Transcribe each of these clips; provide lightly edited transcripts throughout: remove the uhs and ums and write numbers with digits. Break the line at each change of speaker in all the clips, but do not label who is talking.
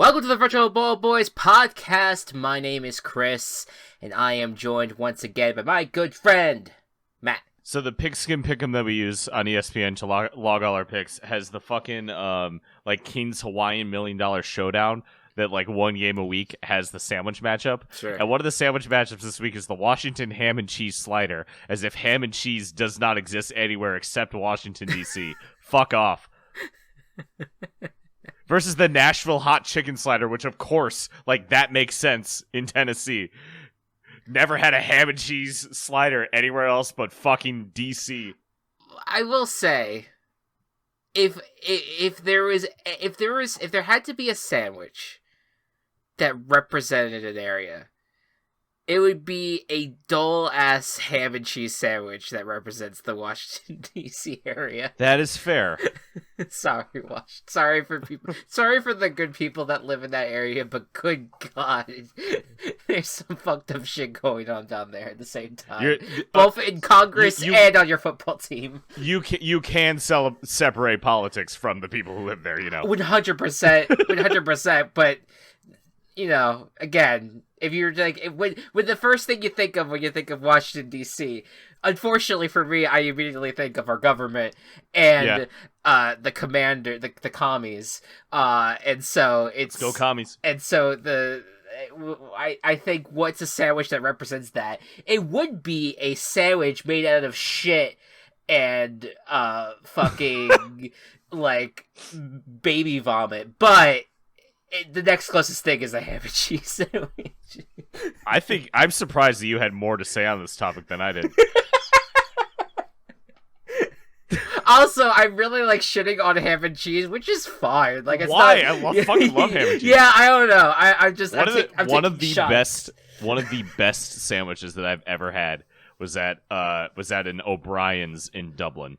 Welcome to the Virtual Ball Boys podcast. My name is Chris, and I am joined once again by my good friend, Matt.
So the pigskin pick'em that we use on ESPN to log all our picks has the fucking King's Hawaiian $1 Million Showdown that one game a week has the sandwich matchup.
Sure.
And one of the sandwich matchups this week is the Washington ham and cheese slider, as if ham and cheese does not exist anywhere except Washington D.C. Fuck off. Versus the Nashville hot chicken slider, which of course, that makes sense in Tennessee. Never had a ham and cheese slider anywhere else but fucking DC.
I will say, if there had to be a sandwich that represented an area, it would be a dull-ass ham and cheese sandwich that represents the Washington, D.C. area.
That is fair.
Sorry for the good people that live in that area, but good God, there's some fucked up shit going on down there at the same time. Both in Congress and on your football team.
You can separate politics from the people who live there,
100%, but, again... If you're when the first thing you think of when you think of Washington D.C., unfortunately for me, I immediately think of our government and the commander, the commies, and so it's
go commies. And
so I think what's a sandwich that represents that? It would be a sandwich made out of shit and fucking baby vomit, but. The next closest thing is a ham and cheese sandwich.
I'm surprised that you had more to say on this topic than I did.
Also, I really like shitting on ham and cheese, which is fine. It's
why?
Not...
I fucking love ham and cheese.
Yeah, I don't know.
One of the best sandwiches that I've ever had was at an O'Brien's in Dublin.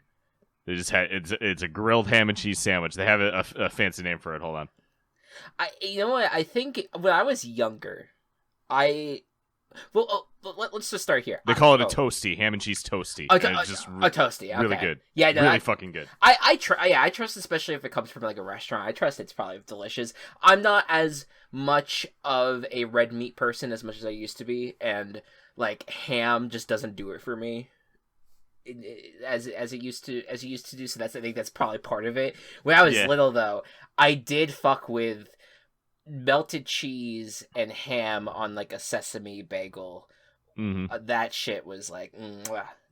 They just had it's a grilled ham and cheese sandwich. They have a fancy name for it. Hold on.
You know what? I think when I was younger, let's just start here.
They call it a toasty, ham and cheese toasty.
A toasty, okay.
Really good.
Yeah, no,
really fucking good.
I trust, especially if it comes from a restaurant. I trust it's probably delicious. I'm not as much of a red meat person as much as I used to be, and ham just doesn't do it for me. As it used to do, so I think that's probably part of it. When I was little, though, I did fuck with melted cheese and ham on a sesame bagel.
Mm-hmm.
That shit was that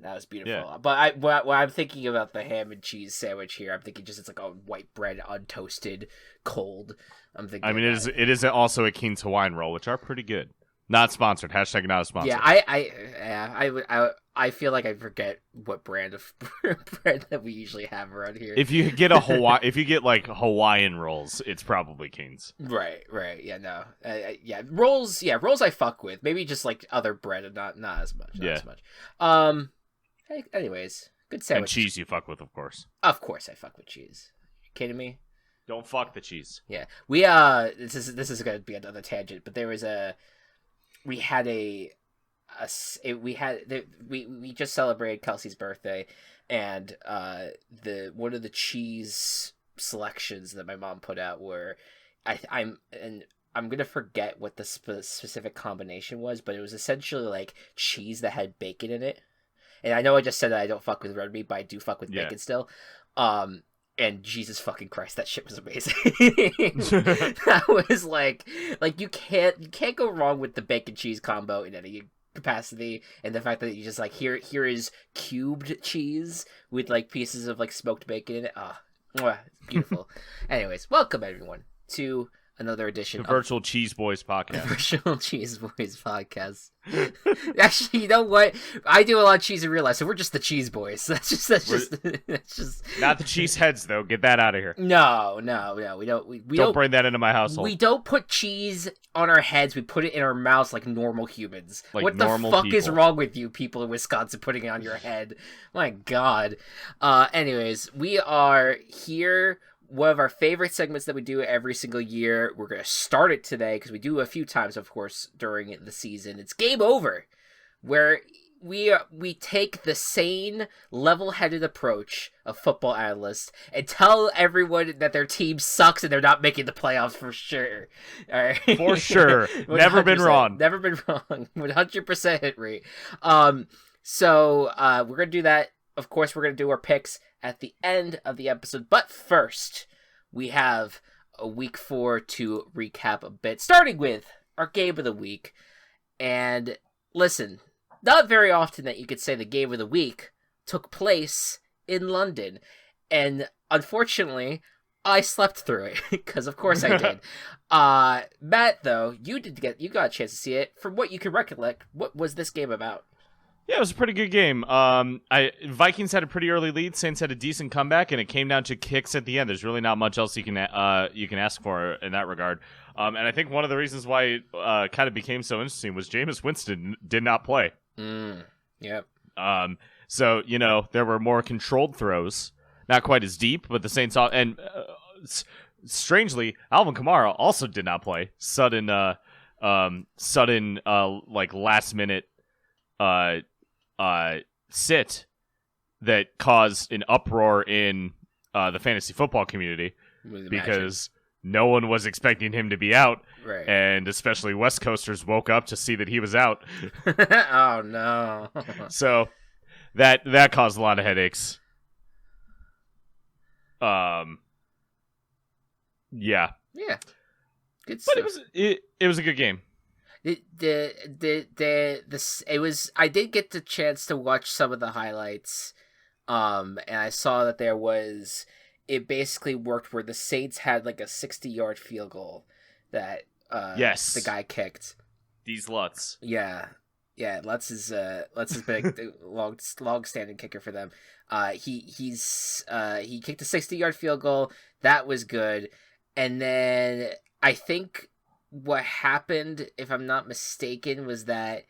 was beautiful. Yeah. But when I'm thinking about the ham and cheese sandwich here, I'm thinking just it's a white bread, untoasted, cold. I'm thinking.
I mean, it is also a King's Hawaiian roll, which are pretty good. Not sponsored. #not a sponsor.
Yeah, I feel like I forget what brand of bread that we usually have around here.
If you get Hawaiian rolls, it's probably King's.
Right. Yeah, no. Rolls I fuck with. Maybe just other bread and not as much. As much. Anyways, good sandwich.
And cheese you fuck with, of course.
Of course I fuck with cheese. Are you kidding me?
Don't fuck the cheese.
Yeah. We this is going to be another tangent, but there was we just celebrated Kelsey's birthday, and one of the cheese selections that my mom put out were I'm gonna forget what the specific combination was, but it was essentially cheese that had bacon in it. And I know I just said that I don't fuck with red meat, but I do fuck with bacon still. And Jesus fucking Christ, that shit was amazing. That was you can't go wrong with the bacon cheese combo in any capacity, and the fact that you just here is cubed cheese with pieces of smoked bacon in it. It's beautiful. Anyways, welcome everyone to another edition
of the Virtual Cheese Boys podcast.
Virtual Cheese Boys podcast. Actually, you know what? I do a lot of cheese in real life, so we're just the Cheese Boys. That's just
not the cheese heads though. Get that out of here.
No. We don't
bring that into my household.
We don't put cheese on our heads. We put it in our mouths like normal humans. What the fuck is wrong with you people in Wisconsin putting it on your head? My God. Anyways, we are here. One of our favorite segments that we do every single year. We're going to start it today because we do a few times, of course, during the season. It's Game Over, where we take the sane, level-headed approach of football analysts and tell everyone that their team sucks and they're not making the playoffs for sure. All right,
for sure. Never been wrong.
Never been wrong. 100% hit rate. So we're gonna do that. Of course, we're gonna do our picks at the end of the episode. But first, we have a week 4 to recap a bit, starting with our game of the week. And listen, not very often that you could say the game of the week took place in London. And unfortunately, I slept through it, because of course I did. Matt, though, you got a chance to see it. From what you can recollect, what was this game about?
Yeah, it was a pretty good game. Vikings had a pretty early lead. Saints had a decent comeback, and it came down to kicks at the end. There's really not much else you can ask for in that regard. And I think one of the reasons why it kind of became so interesting was Jameis Winston did not play.
Yep.
So, there were more controlled throws. Not quite as deep, but the Saints... And strangely, Alvin Kamara also did not play. Sudden last-minute sit that caused an uproar in the fantasy football community because no one was expecting him to be out,
right?
And especially West Coasters woke up to see that he was out.
Oh no!
So that caused a lot of headaches. Yeah,
good
but
stuff.
it was a good game.
I did get the chance to watch some of the highlights, and I saw that it basically worked where the Saints had like a 60-yard field goal that the guy kicked.
These Lutz.
Yeah, Lutz has been a long-standing kicker for them. He kicked a 60-yard field goal that was good, and then I think what happened, if I'm not mistaken, was that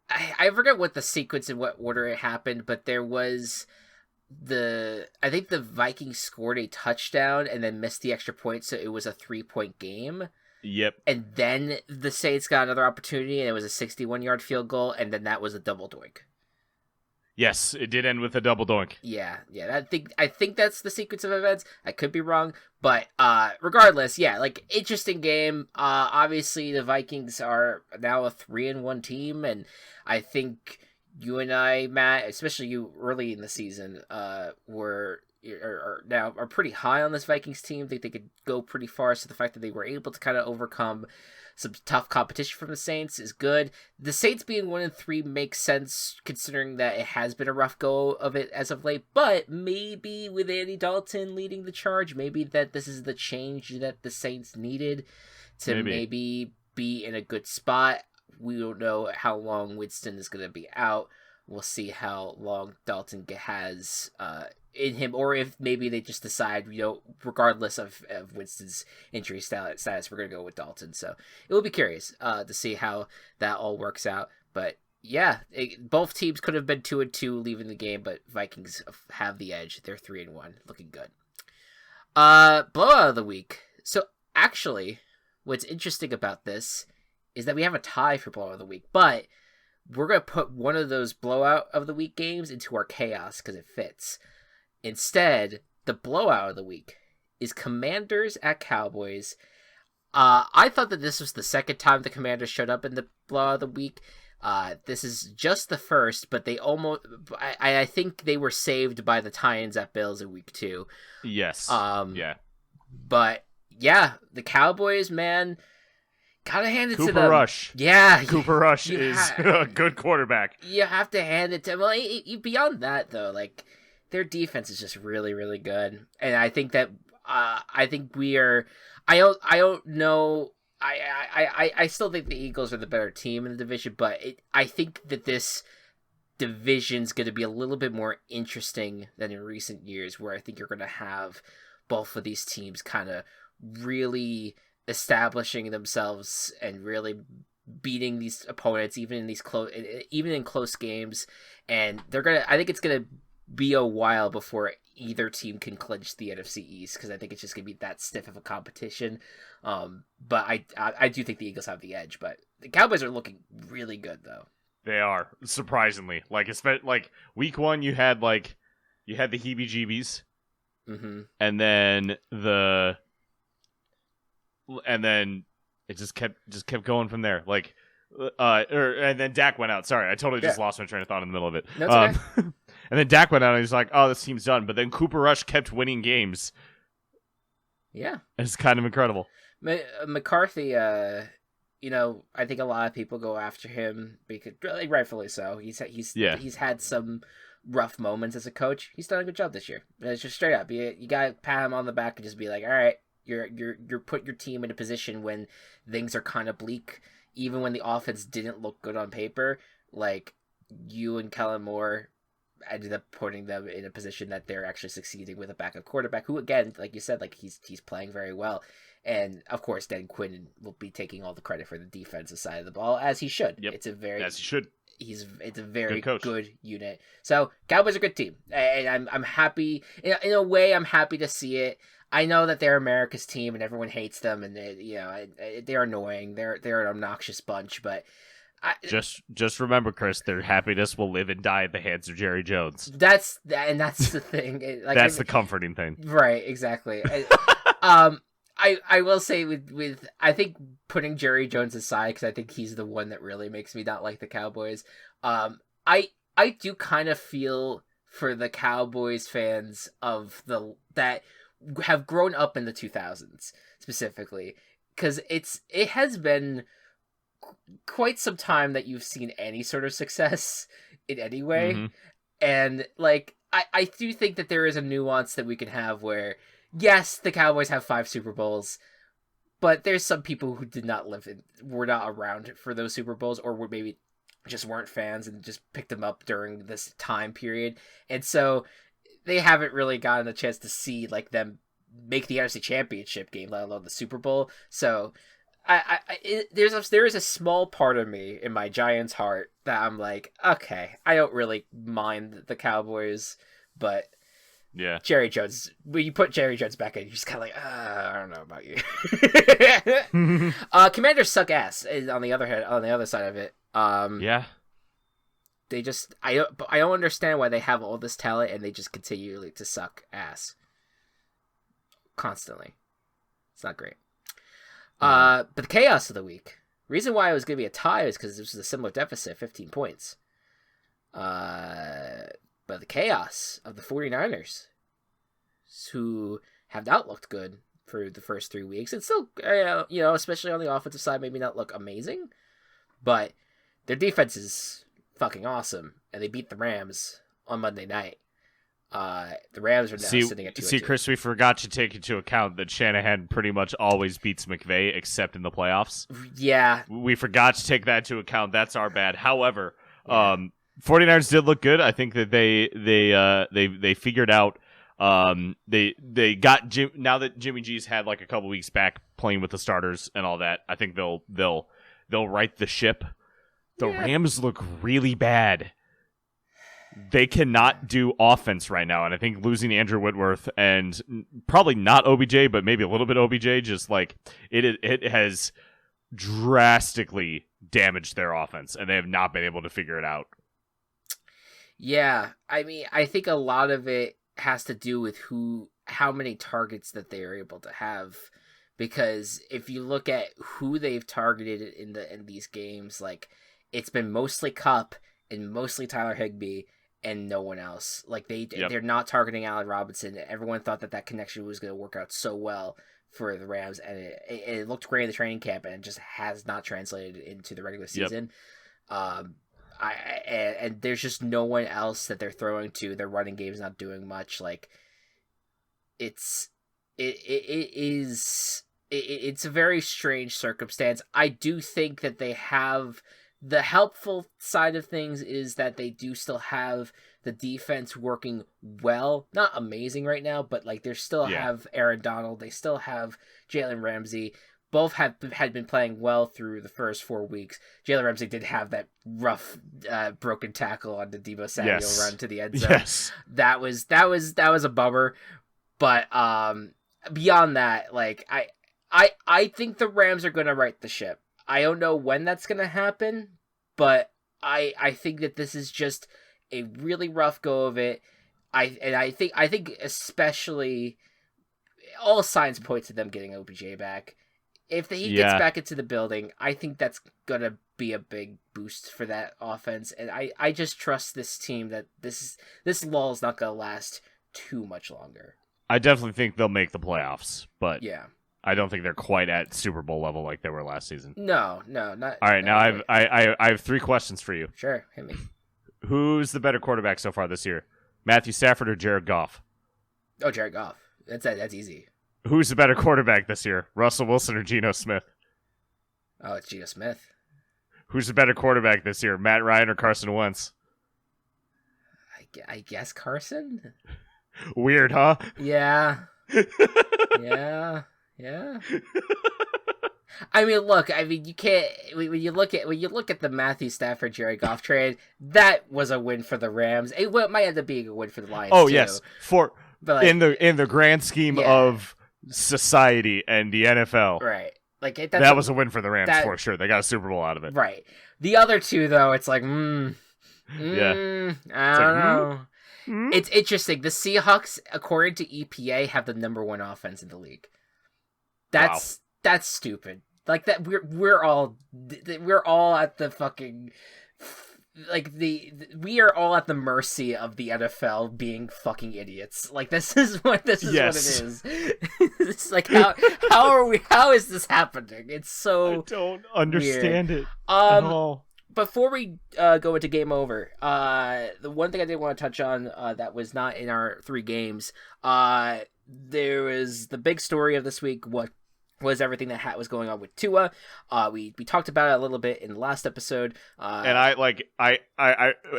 I forget what the sequence and what order it happened, but there was I think the Vikings scored a touchdown and then missed the extra point, so it was a 3-point game.
Yep.
And then the Saints got another opportunity, and it was a 61-yard field goal, and then that was a double doink.
Yes, it did end with a double doink.
Yeah. I think that's the sequence of events. I could be wrong, but regardless, yeah, like interesting game. Obviously the Vikings are now a 3-1 team, and I think you and I, Matt, especially you early in the season, are pretty high on this Vikings team. Think they could go pretty far. So the fact that they were able to kind of overcome some tough competition from the Saints is good. The Saints being 1-3 makes sense considering that it has been a rough go of it as of late, but maybe with Andy Dalton leading the charge, maybe that this is the change that the Saints needed to maybe be in a good spot. We don't know how long Winston is going to be out. We'll see how long Dalton has in him, or if maybe they just decide, regardless of Winston's injury status, we're going to go with Dalton. So it will be curious to see how that all works out. But yeah, both teams could have been 2-2 leaving the game, but Vikings have the edge. They're 3-1, looking good. Blowout of the week. So actually, what's interesting about this is that we have a tie for blowout of the week, but we're going to put one of those blowout of the week games into our chaos because it fits. Instead, the blowout of the week is Commanders at Cowboys. I thought that this was the second time the Commanders showed up in the blowout of the week. This is just the first, but I think they were saved by the Titans at Bills in week 2.
Yes.
Yeah. But yeah, the Cowboys, man, gotta hand it to them.
Cooper Rush.
Yeah.
Cooper Rush is a good quarterback.
You have to hand it to him. Well, beyond that, though, like, their defense is just really, really good. And I think that, I don't know. I still think the Eagles are the better team in the division, but I think that this division's going to be a little bit more interesting than in recent years, where I think you're going to have both of these teams kind of really establishing themselves and really beating these opponents, even in close games. And I think it's gonna be a while before either team can clinch the NFC East, because I think it's just gonna be that stiff of a competition. But I do think the Eagles have the edge, but the Cowboys are looking really good though.
They are, surprisingly. Like week 1, you had the heebie-jeebies, and then it just kept going from there. Like, and then Dak went out. Sorry, I totally just lost my train of thought in the middle of it.
That's okay.
And then Dak went out, and he's like, "Oh, this team's done." But then Cooper Rush kept winning games.
Yeah,
it's kind of incredible.
McCarthy, I think a lot of people go after him because, rightfully so. He's had some rough moments as a coach. He's done a good job this year. It's just straight up. You gotta pat him on the back and just be like, all right, you're put your team in a position when things are kind of bleak, even when the offense didn't look good on paper. Like, you and Kellen Moore ended up putting them in a position that they're actually succeeding with a backup quarterback who, again, like you said, like he's playing very well. And of course, Dan Quinn will be taking all the credit for the defensive side of the ball, as he should.
Yep.
It's a very
as he should.
It's a very good unit. So Cowboys are a good team, and I'm happy. In a way, I'm happy to see it. I know that they're America's team, and everyone hates them, and they're annoying. They're an obnoxious bunch, but.
Just remember, Chris, their happiness will live and die at the hands of Jerry Jones.
That's the thing.
That's the comforting thing,
right? Exactly. I will say with I think putting Jerry Jones aside, because I think he's the one that really makes me not like the Cowboys. I do kind of feel for the Cowboys fans that have grown up in the 2000s specifically, because it has been quite some time that you've seen any sort of success in any way. And like I do think that there is a nuance that we can have where, yes, the Cowboys have 5 Super Bowls, but there's some people who did not were not around for those Super Bowls, or were maybe just weren't fans and just picked them up during this time period, and so they haven't really gotten a chance to see like them make the NFC Championship game, let alone the Super Bowl. So there is a small part of me in my Giants heart that I'm like, okay, I don't really mind the Cowboys, but
yeah,
Jerry Jones. When you put Jerry Jones back in, you're just kind of like, I don't know about you. Commanders suck ass. On the other side of it,
yeah,
they just I don't understand why they have all this talent and they just continue to suck ass constantly. It's not great. But the chaos of the week. Reason why it was going to be a tie is because this was a similar deficit, 15 points. But the chaos of the 49ers, who have not looked good for the first 3 weeks, and still, especially on the offensive side, maybe not look amazing, but their defense is fucking awesome, and they beat the Rams on Monday night. The Rams are now sitting at 2-2.
See, Chris, we forgot to take into account that Shanahan pretty much always beats McVay, except in the playoffs.
Yeah.
We forgot to take that into account. That's our bad. However, 49ers did look good. I think that they figured out they got Jim, now that Jimmy G's had like a couple weeks back playing with the starters and all that. I think they'll right the ship. The Rams look really bad. They cannot do offense right now, and I think losing Andrew Whitworth and probably not OBJ, but maybe a little bit OBJ, just like it has drastically damaged their offense, and they have not been able to figure it out.
Yeah, I mean, I think a lot of it has to do with how many targets that they are able to have, because if you look at who they've targeted in these games, like it's been mostly Kupp and mostly Tyler Higbee. And no one else. Like they're not targeting Allen Robinson. Everyone thought that connection was going to work out so well for the Rams, and it looked great in the training camp, and it just has not translated into the regular season. And there's just no one else that they're throwing to. Their running game's not doing much. Like it's a very strange circumstance. I do think that they have. The helpful side of things is that they do still have the defense working well. Not amazing right now, but like they still have Aaron Donald. They still have Jalen Ramsey. Both had been playing well through the first 4 weeks. Jalen Ramsey did have that rough broken tackle on the Deebo Samuel run to the end zone.
Yes.
That was a bummer. But beyond that, like I think the Rams are going to right the ship. I don't know when that's going to happen, but I think that this is just a really rough go of it. I think especially all signs point to them getting OBJ back. If he gets back into the building, I think that's gonna be a big boost for that offense. And I just trust this team that this lull is not gonna last too much longer.
I definitely think they'll make the playoffs, but
yeah,
I don't think they're quite at Super Bowl level like they were last season.
No, not.
All right, now I have 3 questions for you.
Sure, hit me.
Who's the better quarterback so far this year? Matthew Stafford or Jared Goff?
Oh, Jared Goff. That's easy.
Who's the better quarterback this year? Russell Wilson or Geno Smith?
Oh, it's Geno Smith.
Who's the better quarterback this year? Matt Ryan or Carson Wentz?
I guess Carson?
Weird, huh?
Yeah. Yeah. I mean, look. I mean, you can't. When you look at the Matthew Stafford Jared Goff trade, that was a win for the Rams. It might end up being a win for the Lions.
Oh
too.
Yes, but in the grand scheme of society and the NFL,
right? Like
that was a win for the Rams for sure. They got a Super Bowl out of it.
Right. The other two, though, it's like, I don't know. It's interesting. The Seahawks, according to EPA, have the number 1 offense in the league. That's stupid. Like that, we're all at the fucking we are all at the mercy of the NFL being fucking idiots. Like this is what it is. It's like how is this happening? It's so
I don't understand
weird.
It at all.
Before we go into Game Over, the one thing I did want to touch on that was not in our 3 games, there was the big story of this week. What was everything that was going on with Tua? We talked about it a little bit in the last episode.
And I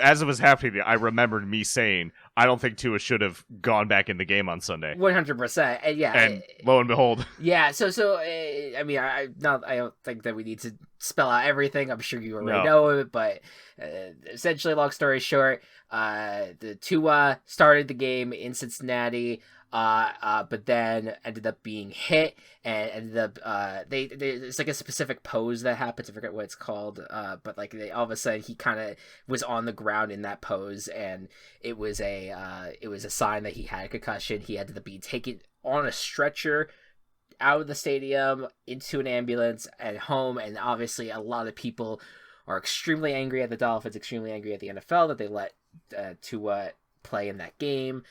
as it was happening, I remembered me saying I don't think Tua should have gone back in the game on Sunday.
100%.
And lo and behold.
Yeah. So I mean, I don't think that we need to spell out everything. I'm sure you already know it, but essentially, long story short, the Tua started the game in Cincinnati. But then ended up being hit and ended up it's like a specific pose that happens. I forget what it's called. But like all of a sudden he kind of was on the ground in that pose, and it was a sign that he had a concussion. He had to be taken on a stretcher out of the stadium into an ambulance and home. And obviously a lot of people are extremely angry at the Dolphins, extremely angry at the NFL that they let Tua play in that game.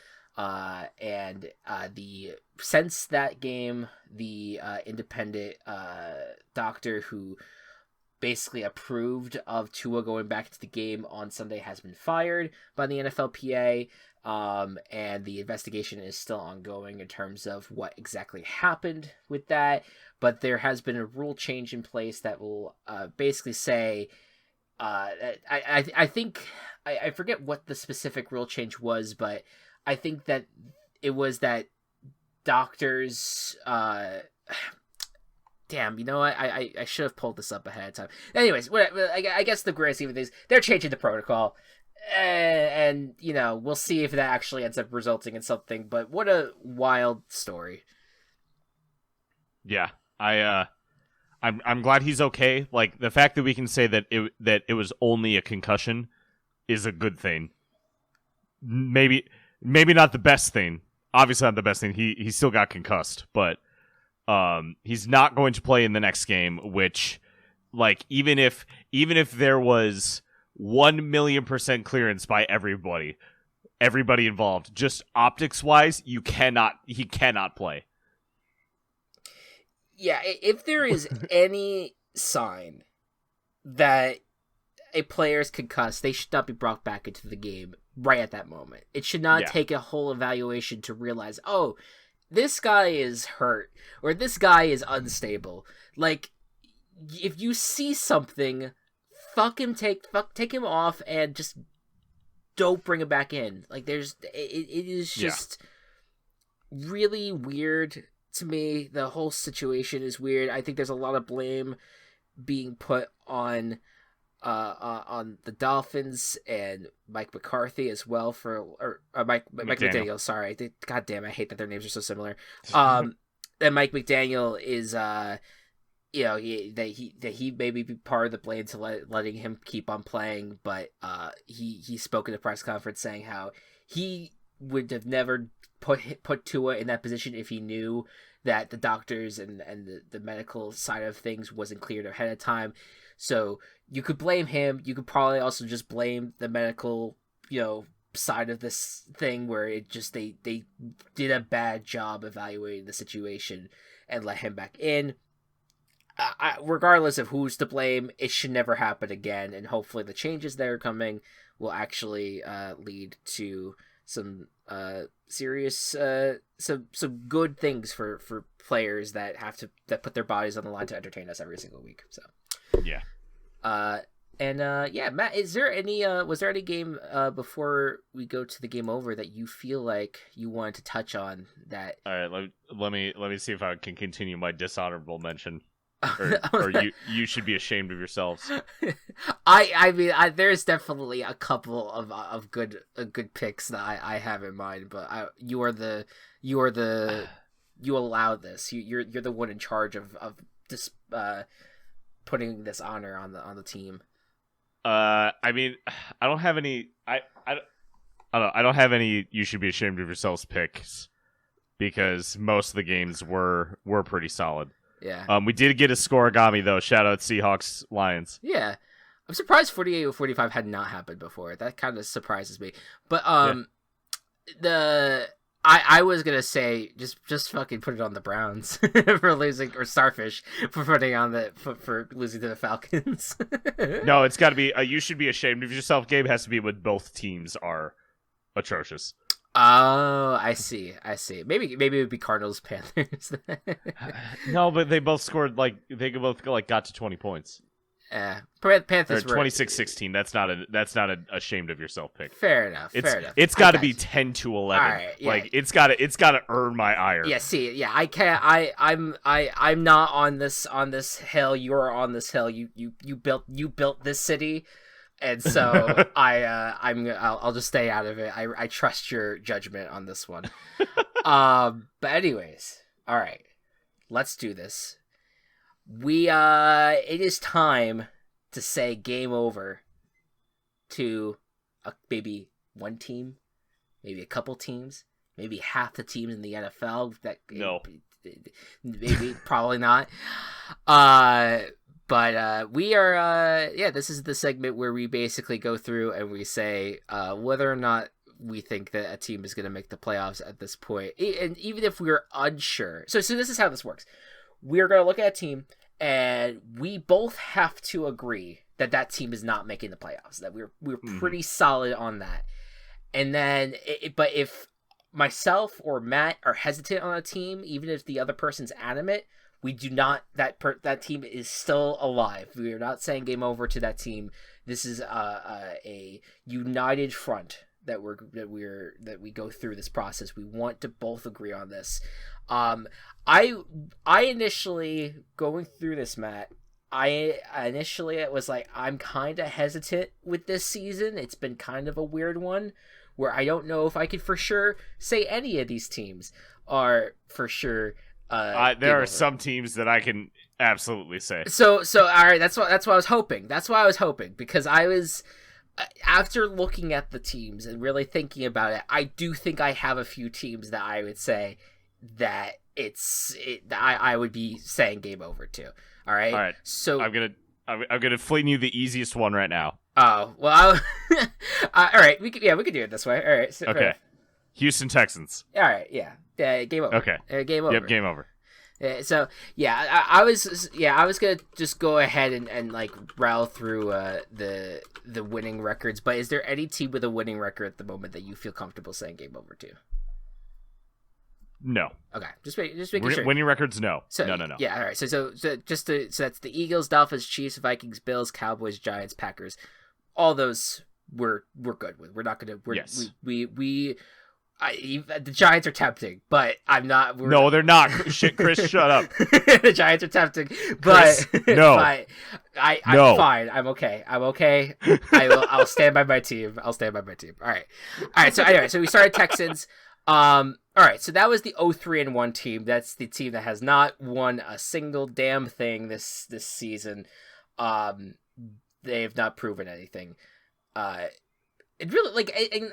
Since that game, the independent doctor who basically approved of Tua going back into the game on Sunday has been fired by the NFLPA, and the investigation is still ongoing in terms of what exactly happened with that. But there has been a rule change in place that will basically say, I think I forget what the specific rule change was, but I think that it was that doctors, damn, you know what? I should have pulled this up ahead of time. Anyways, I guess the grand scheme of things, they're changing the protocol, and you know, we'll see if that actually ends up resulting in something. But what a wild story.
Yeah, I'm glad he's okay. Like the fact that we can say that it was only a concussion is a good thing. Maybe not the best thing. Obviously not the best thing. He still got concussed, but he's not going to play in the next game, which like even if there was 1,000,000% clearance by everybody involved, just optics wise, he cannot play.
Yeah, if there is any sign that a player is concussed, they should not be brought back into the game right at that moment. It should not take a whole evaluation to realize, oh, this guy is hurt or this guy is unstable. Like, if you see something, take him off and just don't bring him back in. Like, it is just really weird to me. The whole situation is weird. I think there's a lot of blame being put on the Dolphins and Mike McCarthy as well or Mike McDaniel. Sorry, God damn, I hate that their names are so similar. And Mike McDaniel is that he maybe be part of the blame to letting him keep on playing, but he spoke at a press conference saying how he would have never put Tua in that position if he knew that the doctors and the medical side of things wasn't cleared ahead of time. So you could blame him. You could probably also just blame the medical, side of this thing where it just they did a bad job evaluating the situation and let him back in. Regardless of who's to blame, it should never happen again, and hopefully the changes that are coming will actually lead to some serious some good things for players that put their bodies on the line to entertain us every single week. So
yeah.
Matt, was there any game before we go to the game over that you feel like you wanted to touch on? That
all right, let me see if I can continue my dishonorable mention. Or you should be ashamed of yourselves.
I mean, there's definitely a couple of good picks that I have in mind, but you allow this. You're the one in charge of this putting this honor on the team.
I mean, I don't have any. I don't have any. You should be ashamed of yourselves picks because most of the games were pretty solid.
Yeah.
We did get a scoregami though. Shout out Seahawks Lions.
Yeah. I'm surprised 48 or 45 had not happened before. That kind of surprises me. But I was gonna say just fucking put it on the Browns for losing, or Starfish for putting on for losing to the Falcons.
No, it's got to be. You should be ashamed of yourself. Game has to be when both teams are atrocious.
Oh, I see. Maybe it would be Cardinals Panthers.
No, but they both scored they both got to 20 points.
Panthers were
26-16. That's not an ashamed of yourself pick.
Fair enough.
It's got to be 10-11. All
right, yeah.
It's got to earn my ire.
Yeah. See. Yeah. I can't. I'm not on this hill. You're on this hill. You built this city. And so I'll just stay out of it. I trust your judgment on this one. But anyways, all right, let's do this. It is time to say game over to maybe one team, maybe a couple teams, maybe half the teams in the NFL. Maybe probably not. But we are, this is the segment where we basically go through and we say whether or not we think that a team is going to make the playoffs at this point. And even if we're unsure. So this is how this works. We're going to look at a team and we both have to agree that team is not making the playoffs, that we're pretty solid on that. And then, but if myself or Matt are hesitant on a team, even if the other person's adamant, we do not. That team is still alive. We are not saying game over to that team. This is a united front that we go through this process. We want to both agree on this. I initially going through this, Matt. It was like, I'm kind of hesitant with this season. It's been kind of a weird one where I don't know if I could for sure say any of these teams are for sure.
There are some teams that I can absolutely say.
So all right, that's what I was hoping. Because I was, after looking at the teams and really thinking about it, I do think I have a few teams that I would say that I would be saying game over to. All right. So
I'm gonna fling you the easiest one right now.
Oh well, all right. We could do it this way. All right. So,
okay. Right. Houston Texans.
All right. Yeah. Game over.
Okay.
Game over.
Yep. Game over.
So yeah, I was gonna just go ahead and like rattle through the winning records. But is there any team with a winning record at the moment that you feel comfortable saying game over to?
No.
Okay. Just making sure.
Winning records, no.
So,
no.
Yeah. All right. So that's the Eagles, Dolphins, Chiefs, Vikings, Bills, Cowboys, Giants, Packers. All those we're good with. We're not gonna.
Yes.
The Giants are tempting, but I'm not.
No, they're not. Shit, Chris, shut up.
The Giants are tempting, but
Chris, no.
I'm fine. I'm okay. I'll stand by my team. All right. So anyway, so we started Texans. All right, so that was the 0-3-1 team. That's the team that has not won a single damn thing this season. They have not proven anything. It really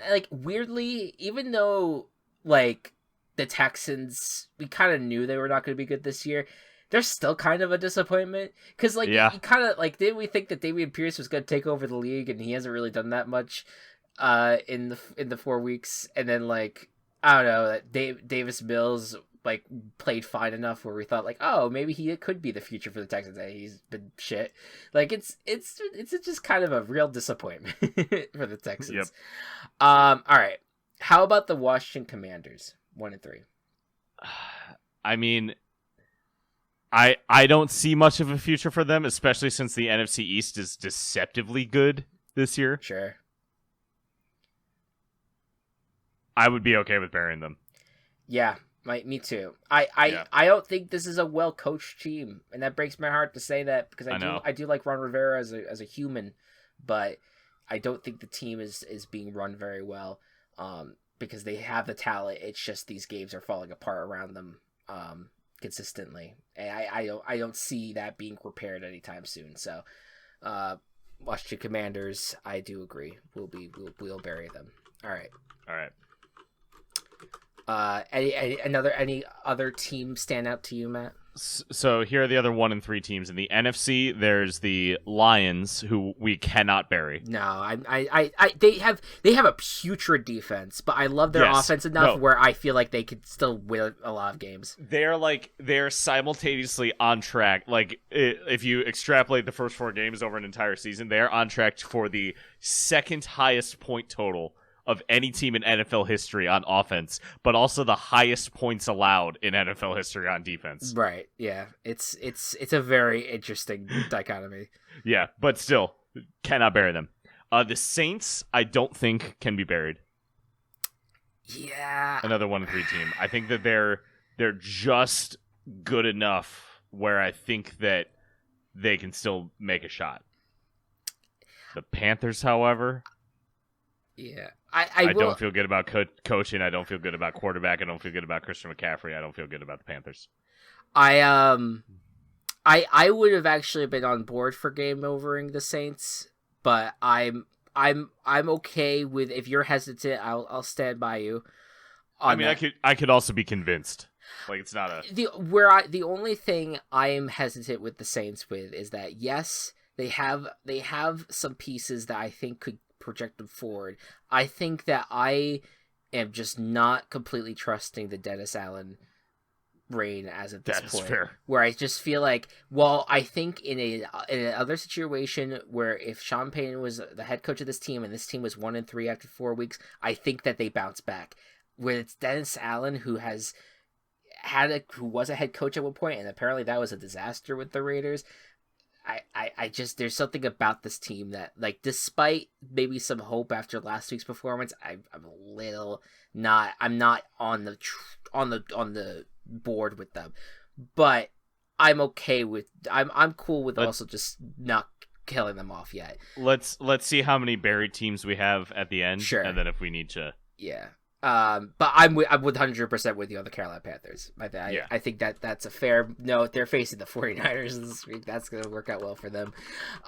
like weirdly, even though like the Texans, we kind of knew they were not going to be good this year. They're still kind of a disappointment because you kind of like, didn't we think that Dameon Pierce was going to take over the league, and he hasn't really done that much in the 4 weeks, and then like, I don't know, that Davis Mills like played fine enough where we thought like, oh, maybe he could be the future for the Texans. And he's been shit. Like it's just kind of a real disappointment for the Texans.
Yep.
All right. How about the Washington Commanders? 1-3.
I mean, I don't see much of a future for them, especially since the NFC East is deceptively good this year.
Sure.
I would be okay with burying them.
Yeah, me too. I don't think this is a well coached team, and that breaks my heart to say that, because I do like Ron Rivera as a human, but I don't think the team is being run very well. Because they have the talent, it's just these games are falling apart around them consistently, and I don't see that being repaired anytime soon. So, Washington Commanders, I do agree. We'll bury them. All right. Any other team stand out to you, Matt?
So here are the other 1-3 teams in the NFC. There's the Lions, who we cannot bury.
No, they have a putrid defense, but I love their offense enough where I feel like they could still win a lot of games.
They're simultaneously on track. Like, if you extrapolate the first 4 games over an entire season, they're on track for the second highest point total of any team in NFL history on offense, but also the highest points allowed in NFL history on defense.
Right. Yeah. It's a very interesting dichotomy.
Yeah, but still, cannot bury them. The Saints, I don't think can be buried.
Yeah.
Another 1-3 team. I think that they're just good enough where I think that they can still make a shot. The Panthers, however,
yeah.
I don't feel good about coaching. I don't feel good about quarterback. I don't feel good about Christian McCaffrey. I don't feel good about the Panthers.
I would have actually been on board for game overing the Saints, but I'm okay with, if you're hesitant, I'll stand by you.
I could also be convinced. Like, it's not a
the only thing I am hesitant with the Saints with is that, yes, they have some pieces that I think could project them forward. I think that I am just not completely trusting the Dennis Allen reign as of this point.
Fair.
Where I just feel like, well, I think in another situation where if Sean Payton was the head coach of this team and this team was 1-3 after 4 weeks, I think that they bounce back. Where it's Dennis Allen who was a head coach at one point, and apparently that was a disaster with the Raiders. I just, there's something about this team that, like, despite maybe some hope after last week's performance, I'm not on the board with them, but I'm okay with, I'm cool with also just not killing them off yet.
Let's see how many buried teams we have at the end,
sure,
and then if we need to,
yeah. But I'm 100% with you on the Carolina Panthers. I think that's a fair note. They're facing the 49ers this week. That's going to work out well for them.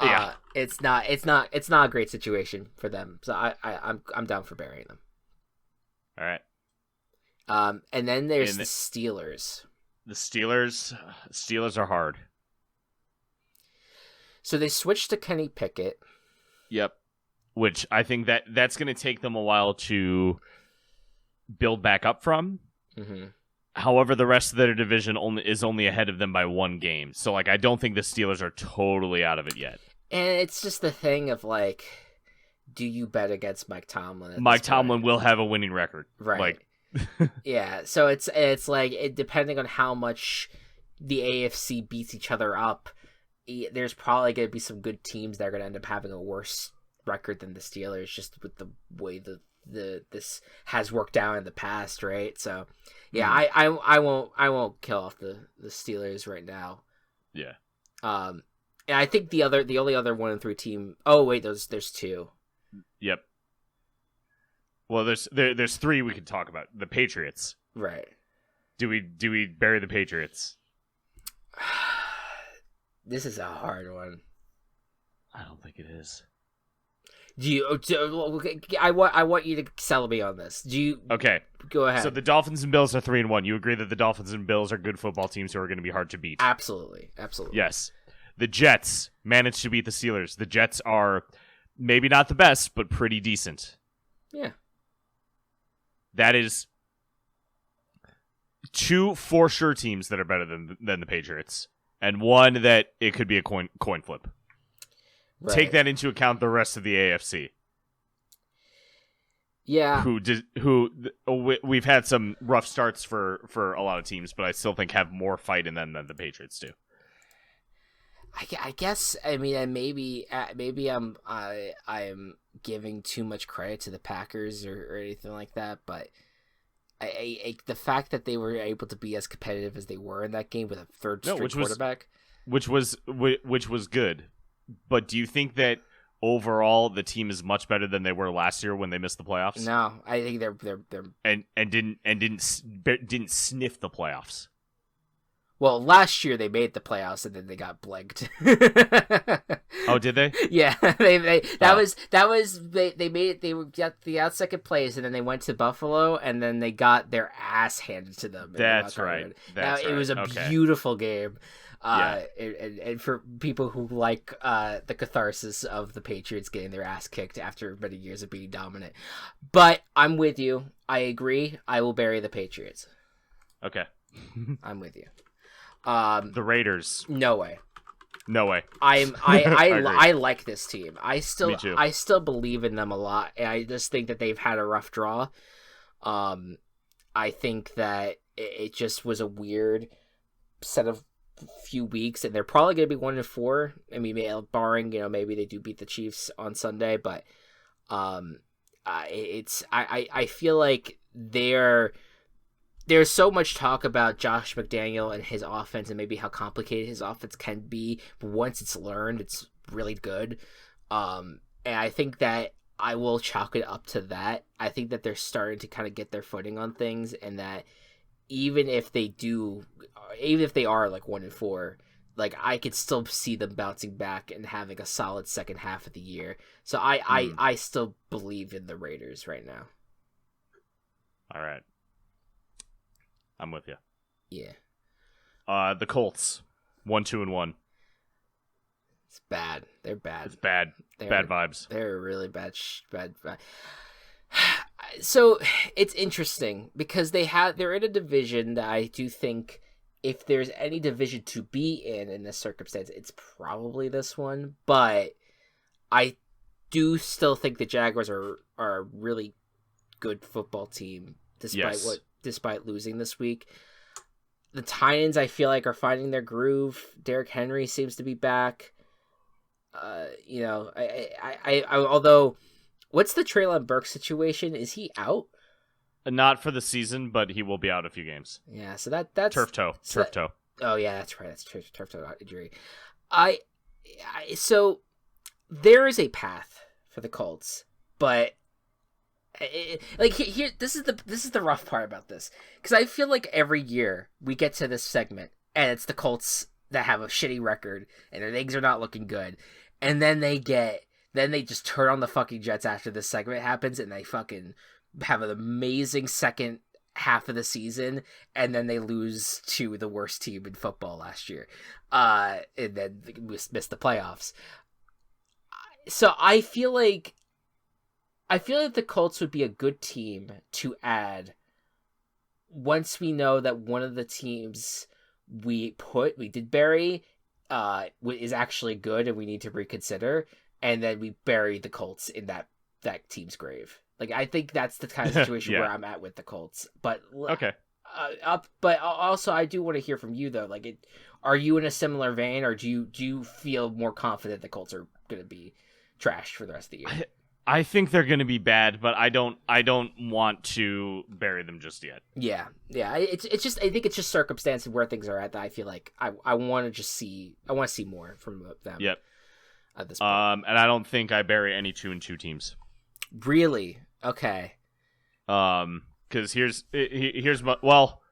Yeah.
It's not a great situation for them. So I'm down for burying them.
All right.
And then there's the Steelers.
The Steelers are hard.
So they switched to Kenny Pickett.
Yep. Which I think that's going to take them a while to build back up from.
Mm-hmm.
However, the rest of their division is only ahead of them by 1 game. So, like, I don't think the Steelers are totally out of it yet.
And it's just the thing of, like, do you bet against Mike Tomlin?
Mike Tomlin will have a winning record.
Right.
Like,
yeah. So it's like, depending on how much the AFC beats each other up, there's probably going to be some good teams that are going to end up having a worse record than the Steelers, just with the way this has worked out in the past, right? So yeah, I won't kill off the Steelers right now.
Yeah.
And I think the only other 1-3 team, oh wait, there's 2.
Yep. Well, there's three we could talk about. The Patriots.
Right.
Do we bury the Patriots?
This is a hard one.
I don't think it is.
I want you to sell me on this.
Okay.
Go ahead.
So the Dolphins and Bills are 3-1. You agree that the Dolphins and Bills are good football teams who are going to be hard to beat?
Absolutely.
Yes. The Jets managed to beat the Steelers. The Jets are maybe not the best, but pretty decent.
Yeah.
That is 2 for sure teams that are better than the Patriots, and one that it could be a coin flip. Right. Take that into account. The rest of the AFC.
Yeah.
We've had some rough starts for a lot of teams, but I still think have more fight in them than the Patriots do.
I guess, I mean, and maybe I'm giving too much credit to the Packers or anything like that, but the fact that they were able to be as competitive as they were in that game with a third string quarterback,
which was good. But do you think that overall the team is much better than they were last year when they missed the playoffs?
No, I think they're
didn't sniff the playoffs.
Well, last year they made the playoffs and then they got blanked.
Oh, did they?
Yeah, they made it. They got the out second place and then they went to Buffalo and then they got their ass handed to them.
That's right.
It was a beautiful game. And for people who like the catharsis of the Patriots getting their ass kicked after many years of being dominant. But I'm with you. I agree. I will bury the Patriots.
Okay.
I'm with you.
The Raiders.
No way.
I
like this team. I still believe in them a lot. And I just think that they've had a rough draw. I think that it just was a weird set of few weeks, and they're probably going to be 1-4. I mean, barring maybe they do beat the Chiefs on Sunday, but I feel like there's so much talk about Josh McDaniel and his offense and maybe how complicated his offense can be, but once it's learned, it's really good. And I think that I will chalk it up to that. I think that they're starting to kind of get their footing on things, and that even if they are like 1-4, like I could still see them bouncing back and having a solid second half of the year. So I still believe in the Raiders right now.
All right. I'm with you.
Yeah.
The Colts, 1-2-1.
It's bad. They're bad.
It's bad. Bad vibes.
They're really bad. So it's interesting because they're in a division that I do think if there's any division to be in this circumstance, it's probably this one. But I do still think the Jaguars are a really good football team, despite losing this week. The Titans, I feel like, are finding their groove. Derrick Henry seems to be back. Although, what's the Treylon Burks situation? Is he out?
Not for the season, but he will be out a few games.
Yeah, so that's
turf toe.
Oh yeah, that's right. That's turf toe injury. So there is a path for the Colts, but this is the rough part about this, because I feel like every year we get to this segment and it's the Colts that have a shitty record and their things are not looking good, and then they just turn on the fucking Jets after this segment happens and they fucking have an amazing second half of the season, and then they lose to the worst team in football last year, and then miss the playoffs. So I feel like the Colts would be a good team to add once we know that one of the teams we did bury is actually good and we need to reconsider, and then we bury the Colts in that team's grave. Like, I think that's the kind of situation where I'm at with the Colts. But
okay.
But also, I do want to hear from you though. Like, are you in a similar vein, or do you feel more confident the Colts are going to be trashed for the rest of the year?
I think they're going to be bad, but I don't want to bury them just yet.
Yeah. It's just, I think it's just circumstance of where things are at that I feel like I want to see more from them.
Yep.
At this point.
And I don't think I bury any 2-2 teams.
Really? Okay.
Because here's my,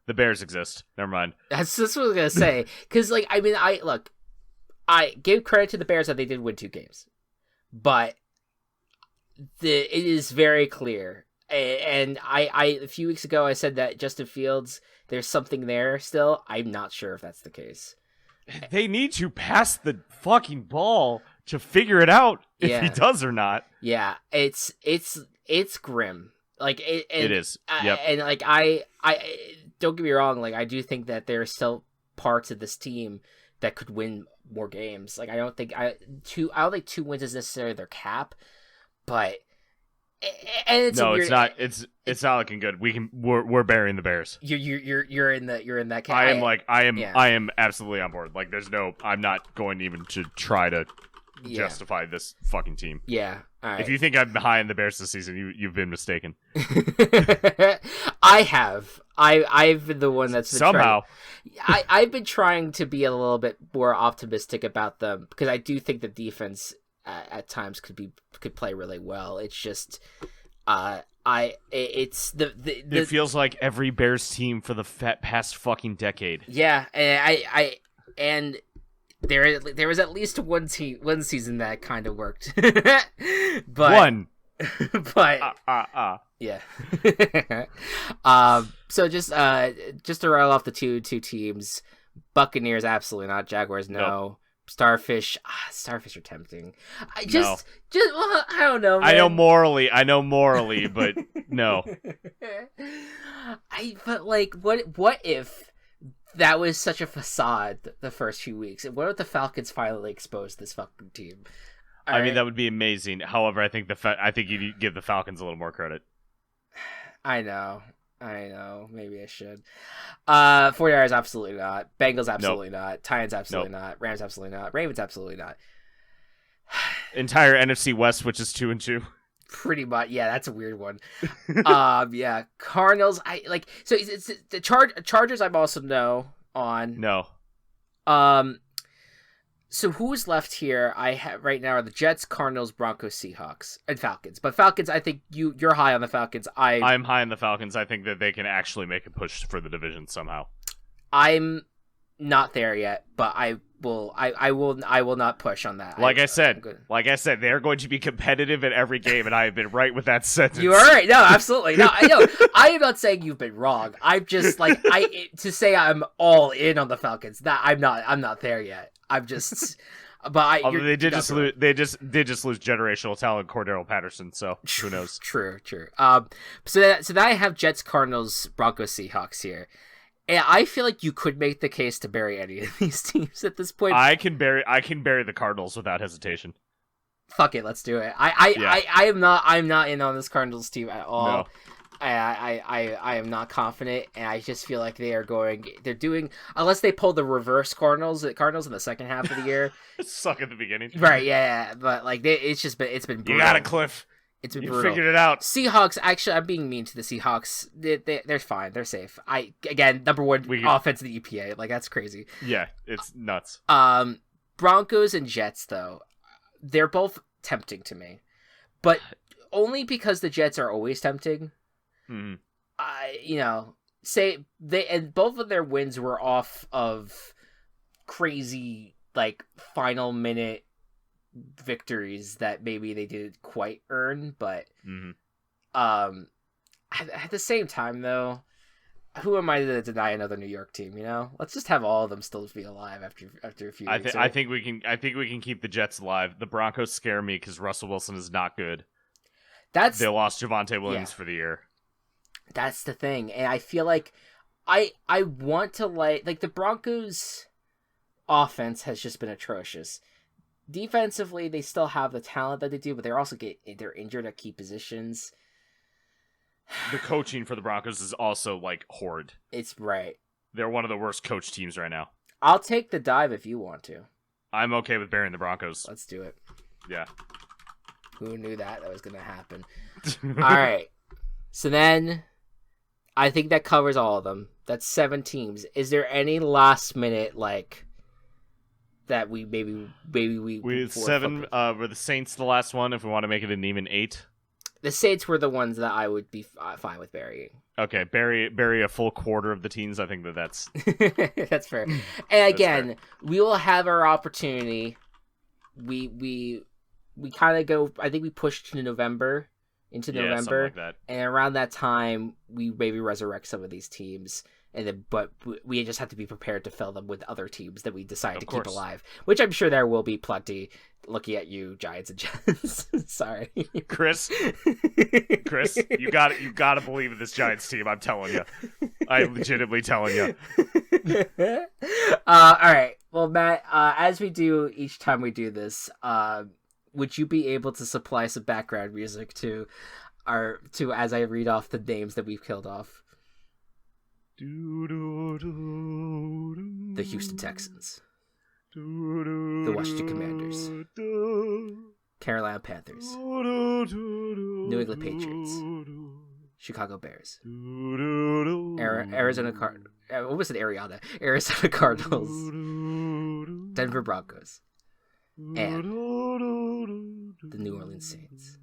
the Bears exist. Never mind.
That's what I was gonna say. Because I give credit to the Bears that they did win 2 games, but it is very clear. And I a few weeks ago I said that Justin Fields, there's something there still. I'm not sure if that's the case.
They need to pass the fucking ball to figure it out if he does or not.
Yeah, it's grim. Like
it is. Yep.
And like I don't get me wrong. Like I do think that there are still parts of this team that could win more games. Like I don't think 2 wins is necessarily their cap, but it's
not. It's not looking good. We're burying the Bears.
You're in that cap.
I am absolutely on board. Like I'm not going even to try to justify this fucking team.
Yeah. All right.
If you think I'm high in the Bears this season, you've been mistaken.
I have. I've been the one that's been
somehow.
I've been trying to be a little bit more optimistic about them because I do think the defense at times could play really well. It's just it
feels like every Bears team for the past fucking decade.
Yeah, and there was at least one season that kind of worked. But
one.
But yeah. So just to rattle off the two teams, Buccaneers absolutely not, Jaguars no. Nope. Starfish are tempting. I don't know, man.
I know morally, but no.
But like, what if that was such a facade the first few weeks? And what if the Falcons finally exposed this fucking team?
I mean, that would be amazing. However, I think you give the Falcons a little more credit.
I know. Maybe I should. 49ers absolutely not. Bengals absolutely not. Titans absolutely not. Rams absolutely not. Ravens absolutely not.
Entire NFC West, which is 2-2.
Pretty much, yeah. That's a weird one. Yeah. Cardinals. So it's the Chargers. I'm also no on.
No.
So who's left here? I have right now are the Jets, Cardinals, Broncos, Seahawks, and Falcons. But Falcons, I think you're high on the Falcons.
I'm high on the Falcons. I think that they can actually make a push for the division somehow.
I'm not there yet, but I will not push on that.
Like I said, they're going to be competitive in every game, and I have been right with that sentence.
You are right. No, absolutely. No, I know. I am not saying you've been wrong. I'm just like to say I'm all in on the Falcons. That I'm not there yet. I'm just, but
they did just lose generational talent, Cordero Patterson. So who knows?
True. So then I have Jets, Cardinals, Broncos, Seahawks here, and I feel like you could make the case to bury any of these teams at this point.
I can bury the Cardinals without hesitation.
Fuck it, let's do it. I'm not in on this Cardinals team at all. No. I am not confident, and I just feel like they're doing, unless they pull the reverse Cardinals in the second half of the year.
Suck at the beginning.
Right, yeah, but like it's been brutal.
You got it, Cliff.
It's been
brutal. Figured it out.
Seahawks, actually, I'm being mean to the Seahawks. They're fine. They're safe. Number one offense in the EPA. Like, that's crazy.
Yeah, it's nuts.
Broncos and Jets, though, they're both tempting to me, but only because the Jets are always tempting.
Mm-hmm.
And both of their wins were off of crazy, like, final minute victories that maybe they didn't quite earn, but at the same time, though, who am I to deny another New York team? Let's just have all of them still be alive after a few weeks.
I think we can keep the Jets alive. The Broncos scare me because Russell Wilson is not good. They lost Javonte Williams for the year.
That's the thing, and I feel like I want to like the Broncos' offense has just been atrocious. Defensively, they still have the talent that they do, but they're injured at key positions.
The coaching for the Broncos is also like horrid.
It's right.
They're one of the worst coach teams right now.
I'll take the dive if you want to.
I'm okay with burying the Broncos.
Let's do it.
Yeah.
Who knew that was going to happen? All right. So then, I think that covers all of them. That's 7 teams. Is there any last minute that we maybe we
7? Were the Saints the last one? If we want to make it an even 8.
The Saints were the ones that I would be fine with burying.
Okay, bury a full quarter of the teams. I think that's
that's fair. And again, we will have our opportunity. We kind of go. I think we pushed to November, something like that. And around that time, we maybe resurrect some of these teams. And then, but we just have to be prepared to fill them with other teams that we decide to keep alive, which I'm sure there will be plenty. Looking at you, Giants and Jets. Sorry,
Chris, you got to believe in this Giants team. I'm telling you, I'm legitimately telling you.
All right, well, Matt, as we do each time we do this, would you be able to supply some background music to as I read off the names that we've killed off? The Houston Texans, the Washington Commanders, Carolina Panthers, New England Patriots, Chicago Bears, Arizona Cardinals, Denver Broncos, and the New Orleans Saints.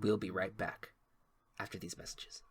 We'll be right back after these messages.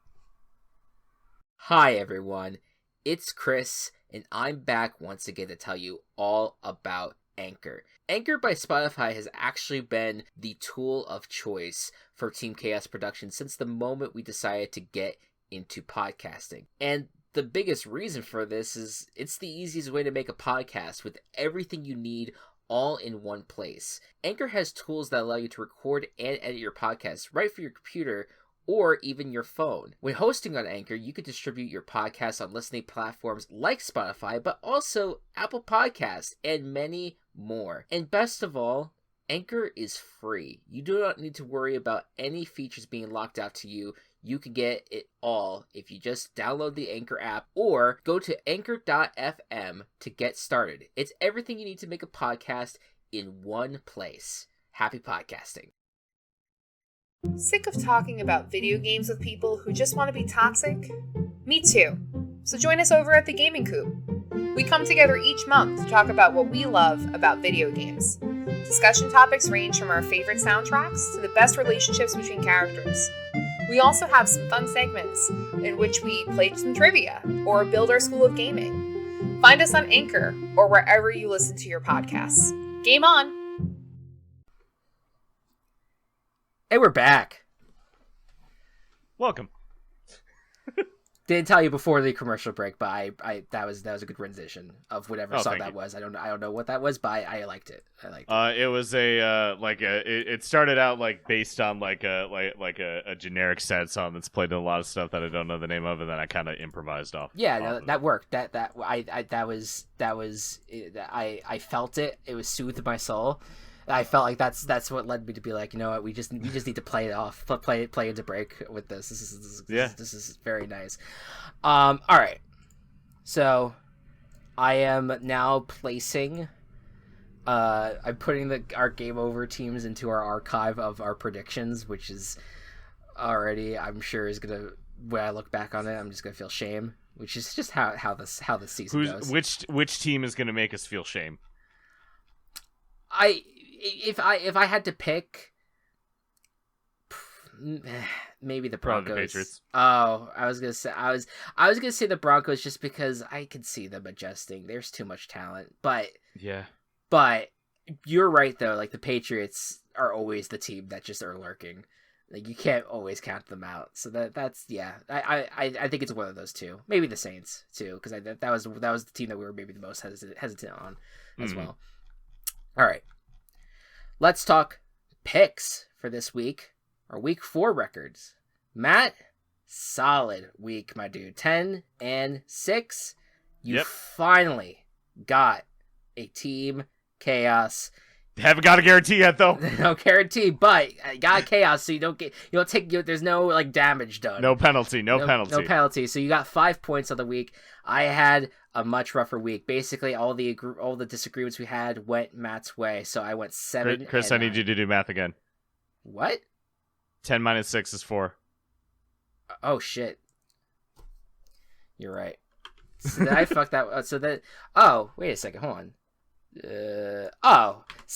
Hi everyone, it's Chris, and I'm back once again to tell you all about Anchor. Anchor by Spotify has actually been the tool of choice for Team Chaos Productions since the moment we decided to get into podcasting. And the biggest reason for this is it's the easiest way to make a podcast with everything you need all in one place. Anchor has tools that allow you to record and edit your podcast right from your computer or even your phone. When hosting on Anchor, you can distribute your podcast on listening platforms like Spotify, but also Apple Podcasts and many more. And best of all, Anchor is free. You do not need to worry about any features being locked out to you. You can get it all if you just download the Anchor app or go to anchor.fm to get started. It's everything you need to make a podcast in one place. Happy podcasting.
Sick of talking about video games with people who just want to be toxic? Me too. So join us over at the Gaming Coop. We come together each month to talk about what we love about video games. Discussion topics range from our favorite soundtracks to the best relationships between characters. We also have some fun segments in which we play some trivia or build our school of gaming. Find us on Anchor or wherever you listen to your podcasts. Game on!
Hey, we're back.
Welcome.
Didn't tell you before the commercial break, but I that was a good rendition of whatever song that was. I don't know what that was, but I liked it.
It was it started out like based on like a generic sad song that's played in a lot of stuff that I don't know the name of, and then I kind of improvised off.
Yeah, that worked. I felt it. It was soothed my soul. I felt like that's what led me to be like, you know what, we just need to play it off, play into break with this. This is very nice. All right, so I am now placing. I'm putting our game over teams into our archive of our predictions, which is already, I'm sure, is gonna. When I look back on it, I'm just gonna feel shame, which is just how this season goes.
Which team is gonna make us feel shame?
If I had to pick, maybe the Broncos.
The Patriots.
Oh, I was gonna say the Broncos just because I could see them adjusting. There's too much talent, but
yeah.
But you're right though. Like the Patriots are always the team that just are lurking. Like you can't always count them out. So that's yeah. I think it's one of those two. Maybe the Saints too, because that was the team that we were maybe the most hesitant on as well. All right. Let's talk picks for this week. Our week 4 records. Matt, solid week, my dude. 10-6. You finally got a Team Chaos.
Haven't got a guarantee yet, though.
No guarantee, but got chaos, so you don't take. There's no like damage done.
No penalty. No penalty.
So you got 5 points on the week. I had a much rougher week. Basically, all the disagreements we had went Matt's way. So I went 7.
Chris, I need you to do math again.
What?
10 minus 6 is 4.
Oh shit. You're right. So did I fuck that? So that. Oh, wait a second. Hold on.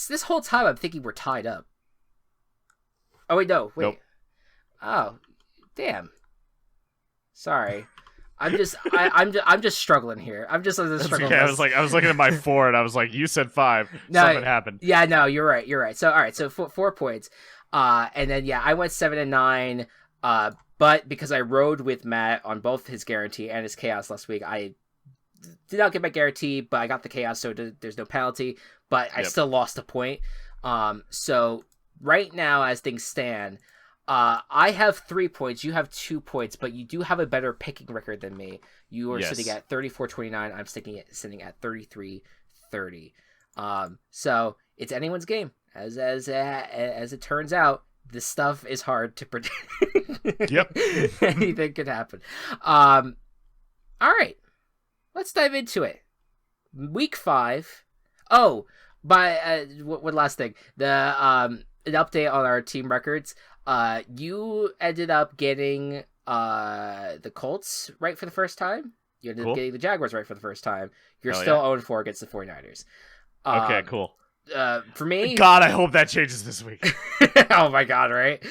This whole time I'm thinking we're tied up. Oh wait, no, wait.
Nope.
Oh, damn. Sorry. I'm just struggling here. I'm just struggling.
Okay. I was looking at my 4 and I was like, you said 5.
No,
something happened.
Yeah, no, you're right. So all right, so 4 points. And then yeah, I went 7 and 9. But because I rode with Matt on both his guarantee and his chaos last week, I did not get my guarantee, but I got the chaos, so there's no penalty. But I still lost a point. So right now, as things stand, I have 3 points. You have 2 points, but you do have a better picking record than me. You are sitting at 34-29. I'm sitting at 33-30. So it's anyone's game. As it turns out, this stuff is hard to predict.
Yep.
Anything could happen. All right. Let's dive into it. Week 5. Oh, one last thing. An update on our team records. You ended up getting the Colts right for the first time. You ended up getting the Jaguars right for the first time. You're still 0-4 against the 49ers.
Okay, cool.
For me,
God, I hope that changes this week.
Oh my God, right?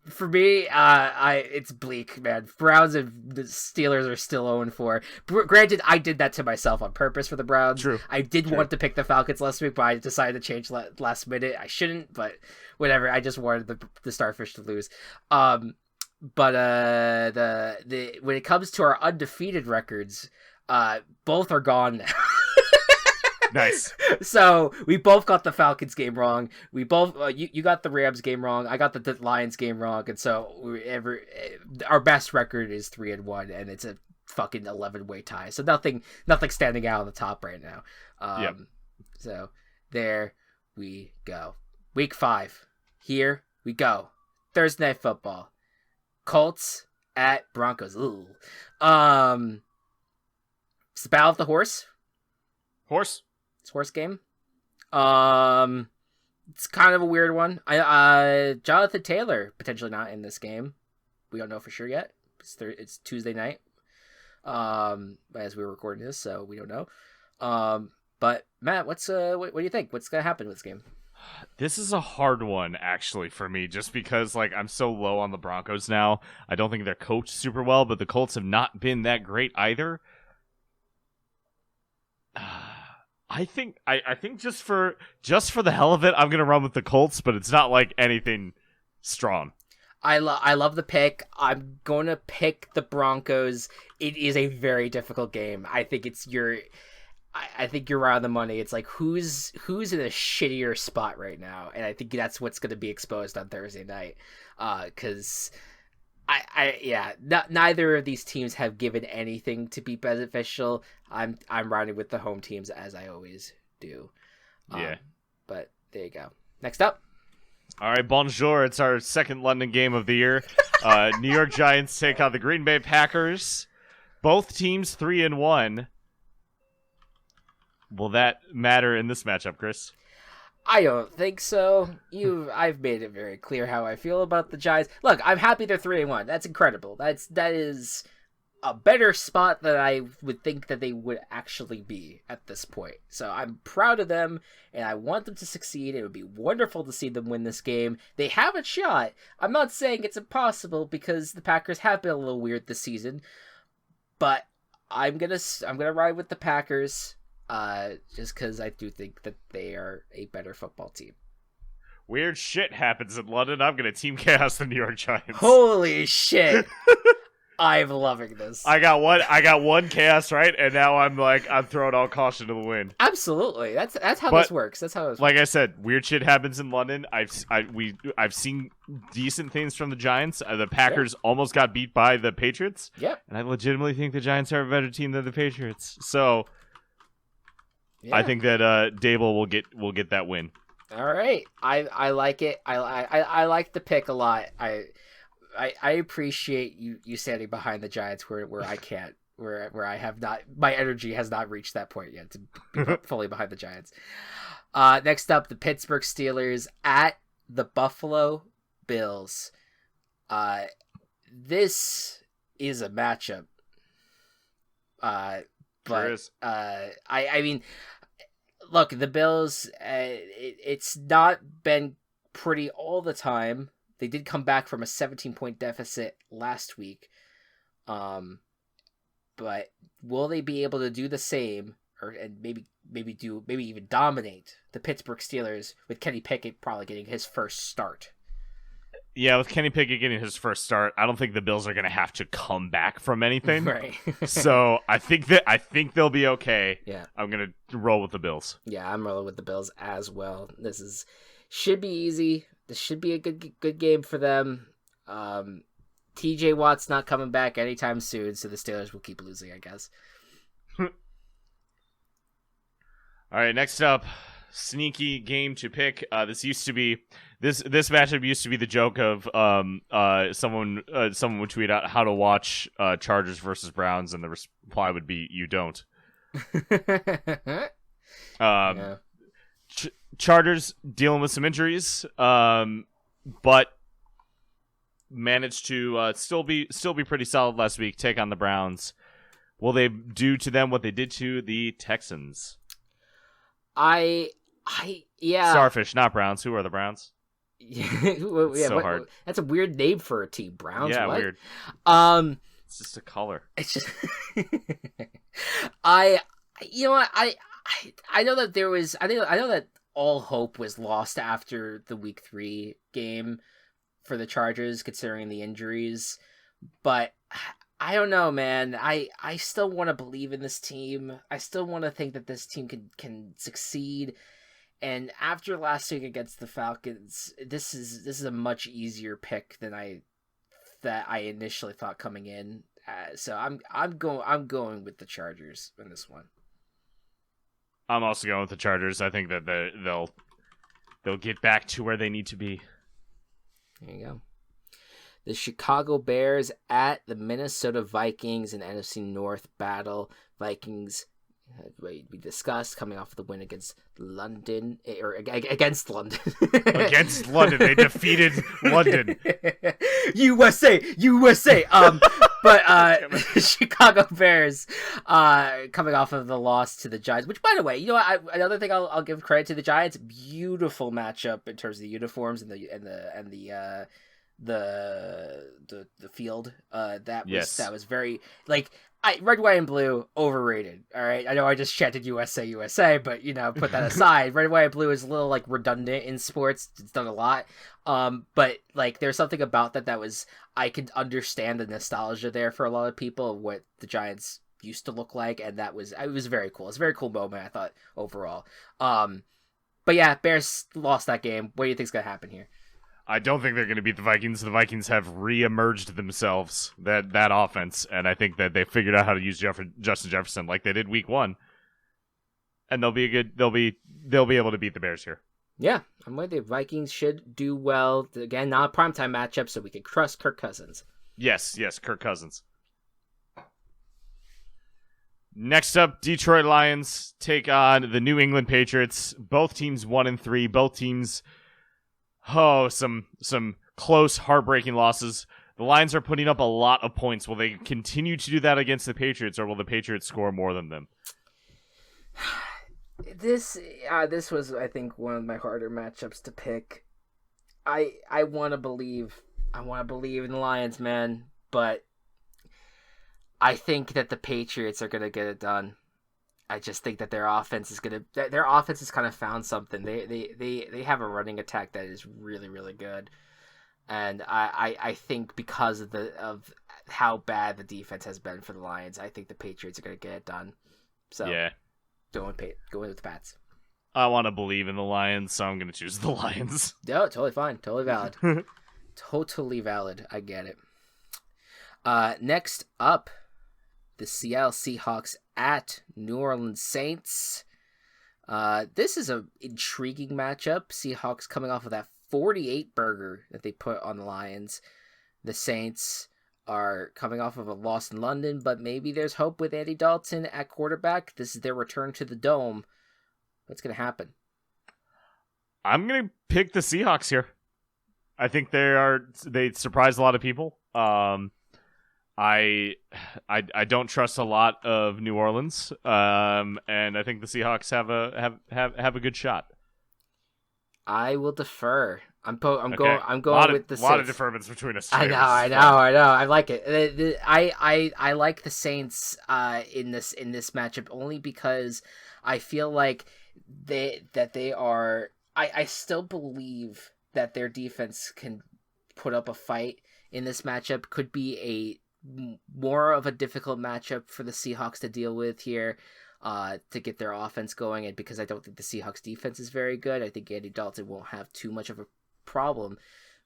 For me, it's bleak, man. Browns and the Steelers are still 0-4. Granted, I did that to myself on purpose for the Browns.
True.
I did want to pick the Falcons last week, but I decided to change last minute. I shouldn't, but whatever. I just wanted the Starfish to lose. But the when it comes to our undefeated records, both are gone now.
Nice.
So we both got the Falcons game wrong. We both you got the Rams game wrong. I got the Lions game wrong, and so our best record is 3-1, and it's a fucking 11-way tie. So nothing standing out on the top right now. So there we go. Week 5. Here we go. Thursday Night Football. Colts at Broncos. Ooh. It's the Battle of the Horse. It's horse game. It's kind of a weird one. Jonathan Taylor potentially not in this game. We don't know for sure yet. It's Tuesday night. As we're recording this, so we don't know. But Matt, what do you think? What's gonna happen with this game?
This is a hard one, actually, for me, just because I'm so low on the Broncos now. I don't think they're coached super well, but the Colts have not been that great either. I think just for the hell of it, I'm gonna run with the Colts, but it's not like anything strong.
I love the pick. I'm gonna pick the Broncos. It is a very difficult game. I think I think you're right on the money. It's like who's in a shittier spot right now, and I think that's what's gonna be exposed on Thursday night. Because neither of these teams have given anything to be beneficial. I'm riding with the home teams as I always do. But there you go. Next up.
All right, bonjour. It's our second London game of the year. New York Giants take on the Green Bay Packers. Both teams 3-1. Will that matter in this matchup, Chris?
I don't think so. I've made it very clear how I feel about the Giants. Look, I'm happy they're 3-1. That's incredible. That is a better spot than I would think that they would actually be at this point. So I'm proud of them, and I want them to succeed. It would be wonderful to see them win this game. They have a shot. I'm not saying it's impossible because the Packers have been a little weird this season, but I'm gonna ride with the Packers. Just because I do think that they are a better football team.
Weird shit happens in London. I'm gonna team chaos the New York Giants.
Holy shit! I'm loving this.
I got one chaos right, and now I'm throwing all caution to the wind.
Absolutely, that's how this works. That's how it works.
Like I said, weird shit happens in London. I've seen decent things from the Giants. The Packers almost got beat by the Patriots.
Yep.
And I legitimately think the Giants are a better team than the Patriots. So. Yeah. I think that Dable will get that win.
All right, I like it. I like the pick a lot. I appreciate you standing behind the Giants where I can't, where I have not, my energy has not reached that point yet to be fully behind the Giants. Next up, the Pittsburgh Steelers at the Buffalo Bills. This is a matchup. But I mean, look, the Bills, it's not been pretty all the time. They did come back from a 17-point deficit last week. But will they be able to do the same, and maybe even dominate the Pittsburgh Steelers with Kenny Pickett probably getting his first start?
Yeah, with Kenny Pickett getting his first start, I don't think the Bills are going to have to come back from anything.
Right.
So I think they'll be okay.
Yeah. I'm
going to roll with the Bills.
Yeah, I'm rolling with the Bills as well. Should be easy. This should be a good game for them. TJ Watt's not coming back anytime soon, so the Steelers will keep losing, I guess.
All right, next up, sneaky game to pick. This matchup used to be the joke of someone would tweet out how to watch Chargers versus Browns, and the reply would be you don't.
Yeah.
Chargers dealing with some injuries, but managed to still be pretty solid last week. Take on the Browns. Will they do to them what they did to the Texans?
Yeah.
Starfish, not Browns. Who are the Browns?
Yeah,
hard.
That's a weird name for a team. Browns.
Yeah,
what?
weird. It's just a color.
It's just. I know that there was. I know that all hope was lost after the Week 3 game for the Chargers, considering the injuries. But I don't know, man. I still want to believe in this team. I still want to think that this team can succeed. And after last week against the Falcons, this is a much easier pick than I initially thought coming in. So I'm going with the Chargers in this one.
I'm also going with the Chargers. I think that they'll get back to where they need to be.
There you go. The Chicago Bears at the Minnesota Vikings in NFC North battle. Vikings, we discussed, coming off of the win against London, or against London.
Against London, they defeated London.
USA. But Chicago Bears, coming off of the loss to the Giants. Which, by the way, another thing I'll give credit to the Giants. Beautiful matchup in terms of the uniforms and the field. That was very, like, red, white, and blue, overrated. All right, I know I just chanted USA, but put that aside. Red, white, and blue is a little like redundant in sports. It's done a lot. But like, there's something about that was, I could understand the nostalgia there for a lot of people of what the Giants used to look like, and it was very cool. It's a very cool moment, I thought, overall. But yeah, Bears lost that game. What do you think's gonna happen here?
I don't think they're going to beat the Vikings. The Vikings have re-emerged themselves, that offense, and I think that they figured out how to use Justin Jefferson like they did Week 1, and they'll be able to beat the Bears here.
Yeah, I'm with you. Vikings should do well. Again, not a primetime matchup, so we can trust Kirk Cousins.
Yes, Kirk Cousins. Next up, Detroit Lions take on the New England Patriots. Both teams 1-3. Both teams. Some close, heartbreaking losses. The Lions are putting up a lot of points. Will they continue to do that against the Patriots, or will the Patriots score more than them?
This was, I think, one of my harder matchups to pick. I want to believe in the Lions, man, but I think that the Patriots are gonna get it done. I just think that their offense has kind of found something. They have a running attack that is really, really good, and I think because of how bad the defense has been for the Lions, I think the Patriots are going to get it done. So
yeah,
going with the Pats.
I want to believe in the Lions, so I'm going to choose the Lions.
No, totally fine, totally valid, totally valid. I get it. Next up, the Seattle Seahawks at New Orleans Saints. This is an intriguing matchup. Seahawks coming off of that 48 burger that they put on the Lions. The Saints are coming off of a loss in London, but maybe there's hope with Andy Dalton at quarterback. This is their return to the Dome. What's going to happen?
I'm going to pick the Seahawks here. I think they surprised a lot of people. I don't trust a lot of New Orleans, and I think the Seahawks have a good shot.
I will defer. I'm going with the Saints.
A lot of deferments between us.
I know. I like it. I like the Saints in this matchup only because I feel like they are. I still believe that their defense can put up a fight in this matchup. Could be a more of a difficult matchup for the Seahawks to deal with here. To get their offense going, and because I don't think the Seahawks defense is very good, I think Andy Dalton won't have too much of a problem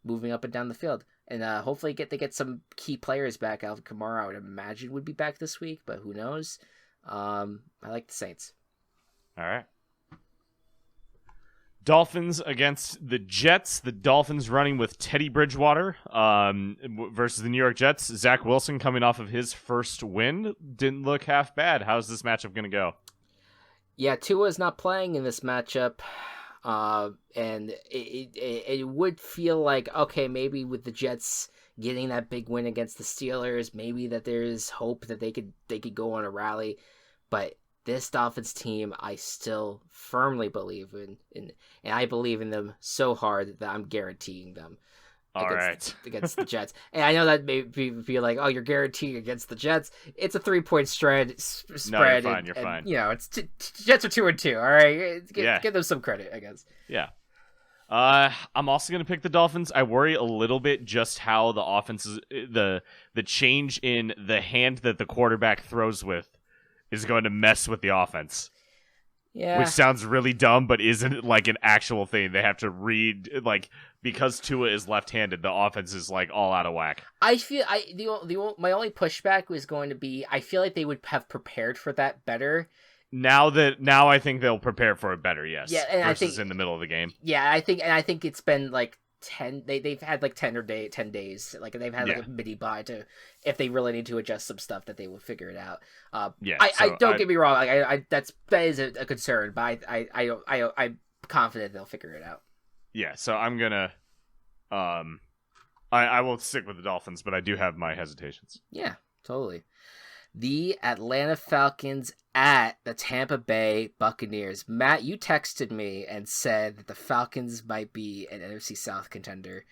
moving up and down the field. And hopefully they get some key players back. Alvin Kamara, I would imagine, would be back this week, but who knows? I like the Saints.
All right. Dolphins against the Jets. The Dolphins running with Teddy Bridgewater versus the New York Jets. Zach Wilson coming off of his first win. Didn't look half bad. How's this matchup going to go?
Yeah, Tua's not playing in this matchup. And it would feel like, okay, maybe with the Jets getting that big win against the Steelers, maybe that there's hope that they could go on a rally. But this Dolphins team, I still firmly believe in, and I believe in them so hard that I'm guaranteeing them against the Jets. And I know that may be like, oh, you're guaranteeing against the Jets. It's a 3-point spread.
No, you're fine. You're fine.
You know, it's Jets are 2-2. All right, give them some credit, I guess.
Yeah. I'm also going to pick the Dolphins. I worry a little bit just how the offense is, the change in the hand that the quarterback throws with is going to mess with the offense.
Yeah.
Which sounds really dumb, but isn't like an actual thing. They have to read, like, because Tua is left-handed, the offense is like all out of whack.
I feel my only pushback was going to be, I feel like they would have prepared for that better.
Now I think they'll prepare for it better, yes.
Yeah, and
versus
I think
in the middle of the game.
Yeah, I think it's been like 10. They've had like 10 days. Like they've had like a mini bye to, if they really need to adjust some stuff, that they will figure it out. Don't get me wrong. Like that is a concern, but I'm confident they'll figure it out.
Yeah, so I'm gonna, I will stick with the Dolphins, but I do have my hesitations.
Yeah, totally. The Atlanta Falcons at the Tampa Bay Buccaneers. Matt, you texted me and said that the Falcons might be an NFC South contender.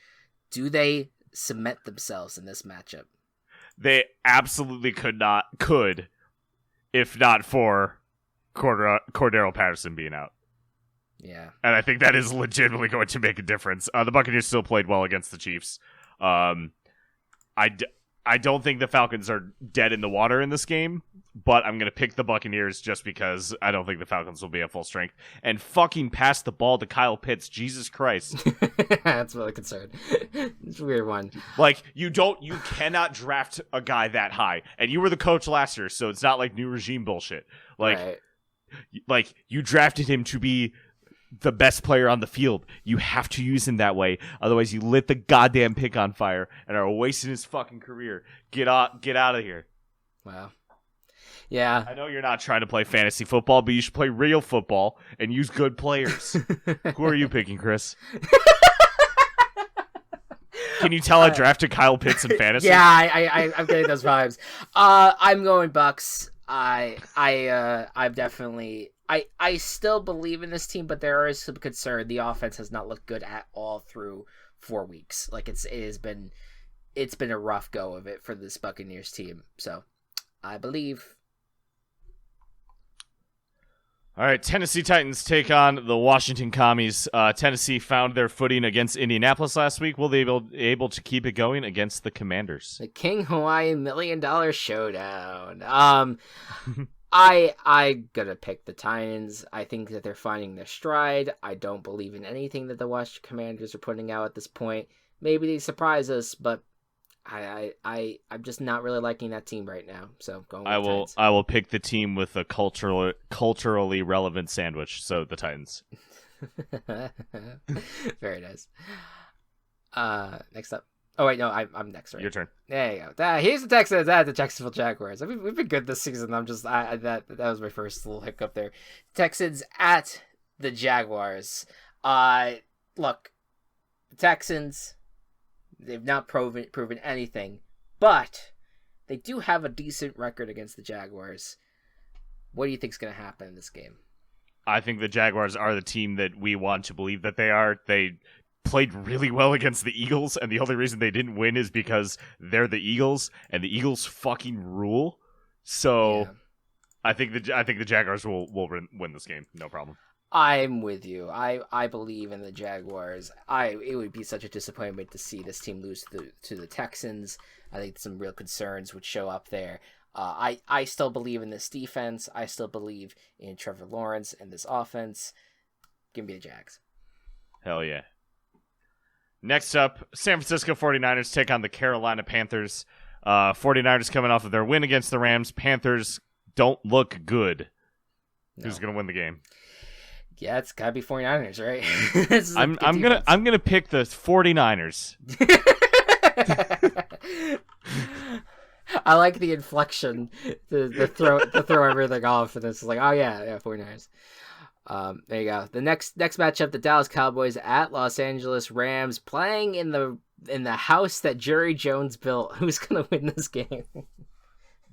Do they cement themselves in this matchup?
They absolutely could, if not for Cordero Patterson being out.
Yeah.
And I think that is legitimately going to make a difference. The Buccaneers still played well against the Chiefs. I don't think the Falcons are dead in the water in this game, but I'm going to pick the Buccaneers just because I don't think the Falcons will be at full strength. And fucking pass the ball to Kyle Pitts. Jesus Christ.
That's really concerned. It's a weird one.
Like, you cannot draft a guy that high. And you were the coach last year, so it's not like new regime bullshit. Like,
right.
Like you drafted him to be the best player on the field. You have to use him that way. Otherwise, you lit the goddamn pick on fire and are wasting his fucking career. Get out of here.
Wow. Yeah.
I know you're not trying to play fantasy football, but you should play real football and use good players. Who are you picking, Chris? Can you tell I drafted Kyle Pitts in fantasy?
Yeah, I'm getting those vibes. I'm going Bucks. I'm definitely. I still believe in this team, but there is some concern. The offense has not looked good at all through 4 weeks. Like it's been a rough go of it for this Buccaneers team. So I believe.
All right, Tennessee Titans take on the Washington Commies. Tennessee found their footing against Indianapolis last week. Will they be able to keep it going against the Commanders?
The King Hawaiian $1 Million Showdown. I'm gonna pick the Titans. I think that they're finding their stride. I don't believe in anything that the Washington Commanders are putting out at this point. Maybe they surprise us, but I'm just not really liking that team right now. So going with Titans.
I will pick the team with a culturally relevant sandwich. So the Titans.
Very nice. Next up. Oh wait, no, I'm next, right?
Your turn.
There you go. Here's the Texans at the Jacksonville Jaguars. I mean, we've been good this season. I'm just that was my first little hiccup there. Texans at the Jaguars. Look, the Texans, they've not proven anything, but They do have a decent record against the Jaguars. What do you think is going to happen in this game?
I think the Jaguars are the team that we want to believe that they are. They played really well against the Eagles, and the only reason they didn't win is because they're the Eagles, and the Eagles fucking rule. So yeah. I think the Jaguars will win this game, no problem.
I'm with you. I believe in the Jaguars. It would be such a disappointment to see this team lose to the Texans. I think some real concerns would show up there. I still believe in this defense. I still believe in Trevor Lawrence and this offense. Give me the Jags.
Hell yeah. Next up, San Francisco 49ers take on the Carolina Panthers. 49ers coming off of their win against the Rams. Panthers don't look good. No. Who's going to win the game?
Yeah, it's got to be 49ers, right?
I'm going to pick the 49ers.
I like the inflection to throw everything off for this. It's like, oh yeah, 49ers. There you go. The next matchup, the Dallas Cowboys at Los Angeles Rams, playing in the house that Jerry Jones built. Who's gonna win this game?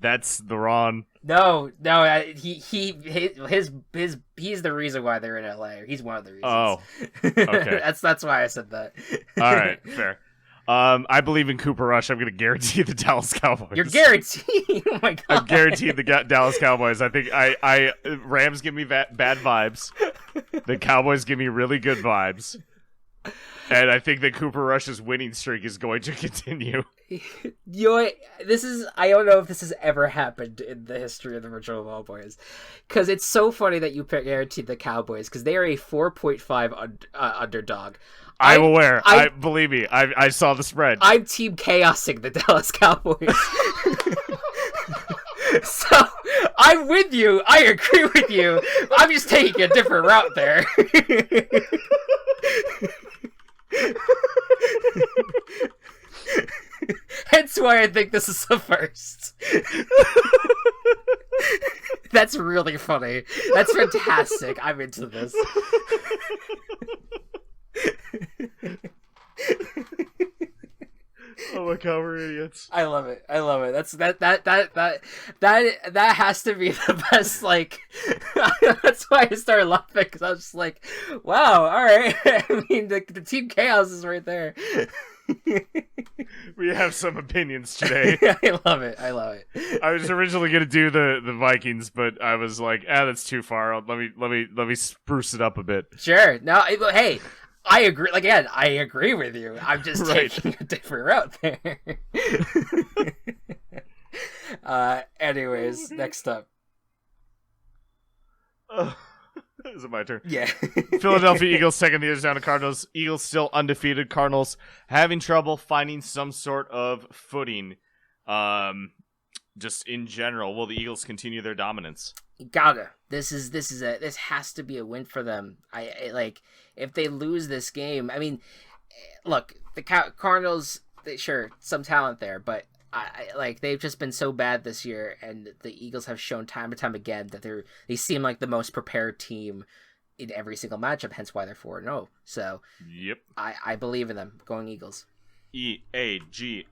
That's
the wrong.
No, he's the reason why they're in LA. He's one of the reasons.
Oh, okay.
that's why I said that.
All right, fair. I believe in Cooper Rush. I'm going to guarantee the Dallas Cowboys.
You're guaranteeing? Oh my god!
I'm guaranteeing the Dallas Cowboys. I think Rams give me bad vibes. The Cowboys give me really good vibes. And I think that Cooper Rush's winning streak is going to continue.
I don't know if this has ever happened in the history of the Virtual Ball Boys. Because it's so funny that you guaranteed the Cowboys, because they are a 4.5 underdog.
I'm aware. Believe me, I saw the spread.
I'm team chaosing the Dallas Cowboys. So, I'm with you. I agree with you. I'm just taking a different route there. Hence why I think this is the first. That's really funny. That's fantastic. I'm into this.
Oh my god, we're idiots.
I love it. That has to be the best, like, that's why I started laughing, because I was just like, wow, alright. I mean, the Team Chaos is right there.
We have some opinions today.
I love it.
I was originally gonna do the Vikings, but I was like, that's too far. Let me spruce it up a bit.
Sure. No, hey, I agree. Like, again, I agree with you. I'm just taking a different route there. Anyways, next up.
Is it my turn?
Yeah.
Philadelphia Eagles taking the Arizona Cardinals. Eagles still undefeated. Cardinals having trouble finding some sort of footing. Just in general, will the Eagles continue their dominance?
Gotta. This has to be a win for them. I like, if they lose this game. I mean, look, the Cardinals. Sure, some talent there, but they've just been so bad this year, and the Eagles have shown time and time again that they seem like the most prepared team in every single matchup. Hence why they're 4-0. So,
yep,
I believe in them. Going Eagles.
EAGLES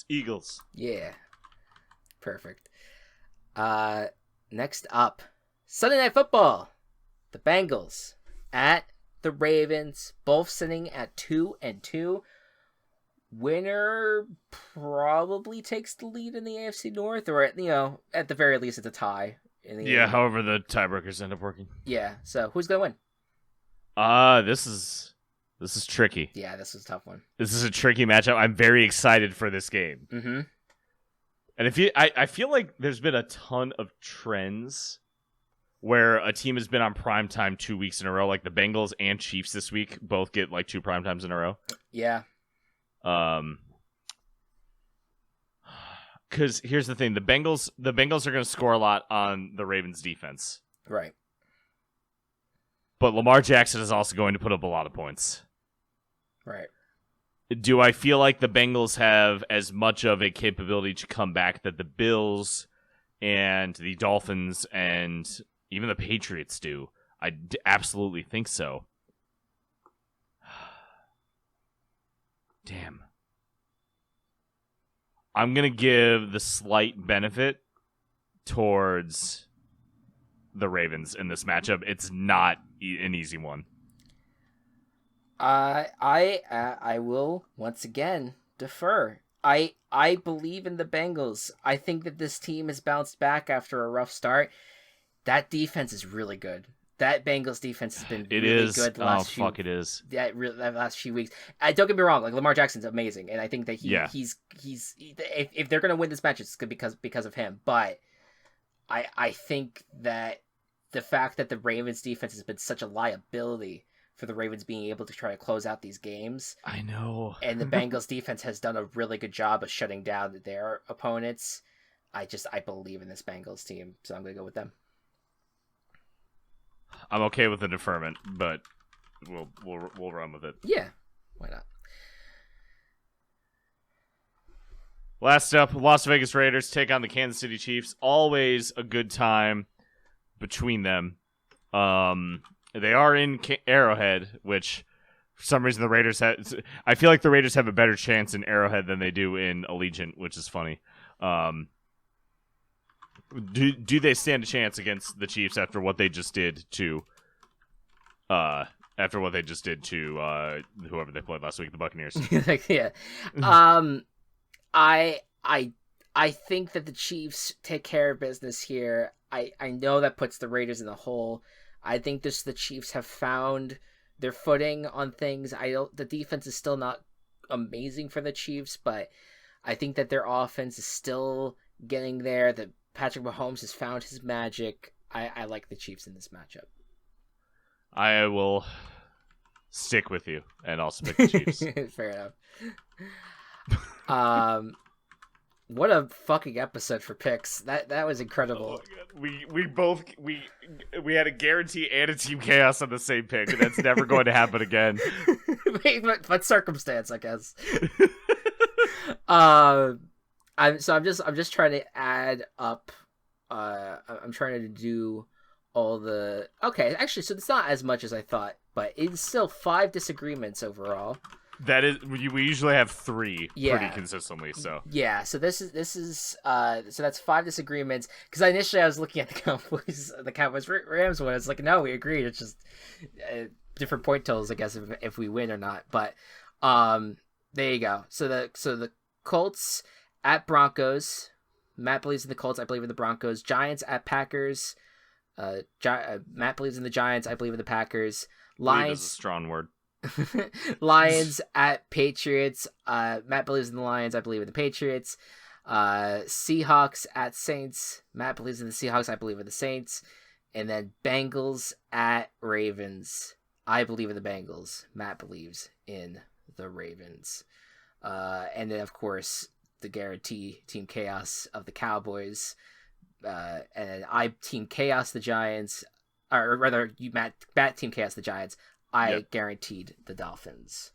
Eagles.
Yeah, perfect. Next up, Sunday Night Football. The Bengals at the Ravens, both sitting at 2-2. Winner probably takes the lead in the AFC North, or at the very least, it's a tie.
However the tiebreakers end up working.
Yeah. So who's gonna win?
This is tricky.
Yeah, this is a tough one.
This is a tricky matchup. I'm very excited for this game.
Mm-hmm.
And I feel like there's been a ton of trends where a team has been on primetime 2 weeks in a row, like the Bengals and Chiefs this week both get like 2 primetimes in a row.
Yeah.
Because here's the thing: the Bengals are going to score a lot on the Ravens' defense,
right?
But Lamar Jackson is also going to put up a lot of points,
right?
Do I feel like the Bengals have as much of a capability to come back that the Bills and the Dolphins and even the Patriots do? I absolutely think so. Damn. I'm going to give the slight benefit towards the Ravens in this matchup. It's not an easy one.
I will once again defer. I believe in the Bengals. I think that this team has bounced back after a rough start. That defense is really good. That Bengals defense has been really good the last few.
It is.
That last few weeks. Don't get me wrong. Like Lamar Jackson's amazing, and I think that he's if they're gonna win this match, it's good because of him. But I think that the fact that the Ravens defense has been such a liability for the Ravens being able to try to close out these games.
I know.
And the Bengals defense has done a really good job of shutting down their opponents. I believe in this Bengals team, so I'm going to go with them.
I'm okay with the deferment, but we'll run with it.
Yeah, why not?
Last up, Las Vegas Raiders take on the Kansas City Chiefs. Always a good time between them. They are in Arrowhead, which for some reason the Raiders have. I feel like the Raiders have a better chance in Arrowhead than they do in Allegiant, which is funny. Do they stand a chance against the Chiefs after what they just did to whoever they played last week, the Buccaneers?
Yeah. I think that the Chiefs take care of business here. I know that puts the Raiders in the hole. I think the Chiefs have found their footing on things. The defense is still not amazing for the Chiefs, but I think that their offense is still getting there. That Patrick Mahomes has found his magic. I like the Chiefs in this matchup.
I will stick with you, and I'll pick the Chiefs.
Fair enough. What a fucking episode for picks. That was incredible.
Oh, we had a guarantee and a Team Chaos on the same pick, and that's never going to happen again.
but circumstance, I guess. I'm just trying to add up. I'm trying to do all the. Okay, actually, so it's not as much as I thought, but it's still 5 disagreements overall.
That is, we usually have 3 pretty consistently. So
yeah, so this is so that's 5 disagreements. Because initially I was looking at the Cowboys Rams one. It's like, no, we agreed. It's just different point totals, I guess, if we win or not. But there you go. So the Colts at Broncos. Matt believes in the Colts. I believe in the Broncos. Giants at Packers. Matt believes in the Giants. I believe in the Packers. Lions.
Is a strong word.
Lions at Patriots. Matt believes in the Lions. I believe in the Patriots. Seahawks at Saints. Matt believes in the Seahawks. I believe in the Saints. And then Bengals at Ravens. I believe in the Bengals. Matt believes in the Ravens. And then, of course, the guarantee Team Chaos of the Cowboys. And I Team Chaos the Giants. Or rather, you Matt Team Chaos the Giants. I guaranteed the Dolphins.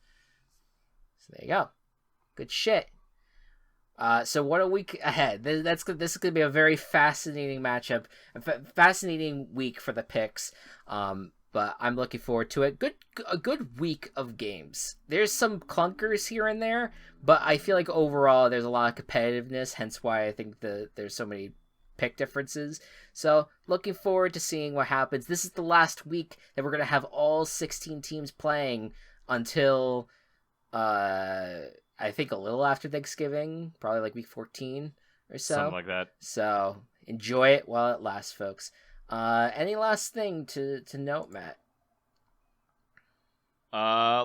So there you go. Good shit. So what a week ahead. This is going to be a very fascinating matchup. Fascinating week for the picks. But I'm looking forward to it. A good week of games. There's some clunkers here and there, but I feel like overall there's a lot of competitiveness, hence why I think there's so many pick differences. So looking forward to seeing what happens. This is the last week that we're going to have all 16 teams playing until I think a little after Thanksgiving, probably like week 14 or so.
Something like that.
So enjoy it while it lasts, folks. Any last thing to note, Matt?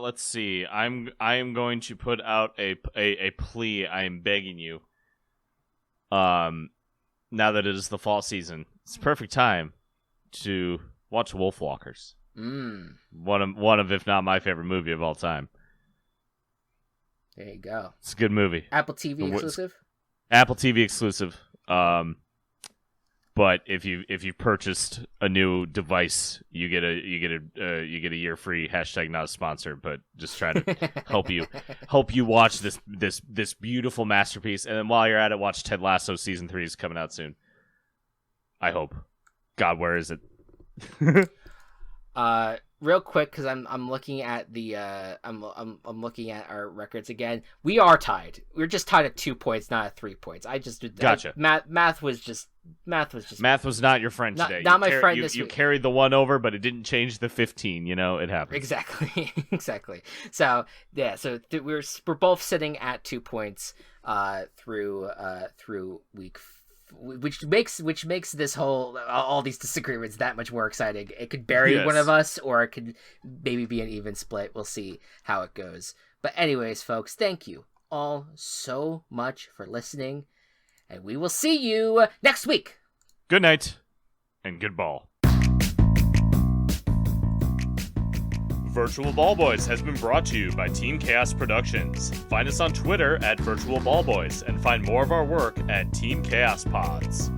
Let's see. I am going to put out a plea. I am begging you. Now that it is the fall season, it's a perfect time to watch Wolfwalkers. One of, if not my favorite movie of all time.
There you go.
It's a good movie.
Apple TV exclusive.
Apple TV exclusive. But if you purchased a new device, you get a year free. # not a sponsor, but just trying to help you watch this beautiful masterpiece. And then while you're at it, watch Ted Lasso season 3 is coming out soon. I hope. God, where is it?
real quick, because I'm looking at the I'm looking at our records again. We are tied. We're just tied at 2 points, not at 3 points.
Gotcha.
Math was
not your friend today.
Not my friend this
week. You
week.
carried the 1 over, but it didn't change the 15. You know, it happens.
Exactly. Exactly. So yeah. So we're both sitting at 2 points through week. Which makes this whole all these disagreements that much more exciting. It could bury one of us, or it could maybe be an even split. We'll see how it goes. But anyways, folks, thank you all so much for listening, and we will see you next week.
Good night, and good ball. Virtual Ball Boys has been brought to you by Team Chaos Productions. Find us on Twitter at Virtual Ball Boys and find more of our work at Team Chaos Pods.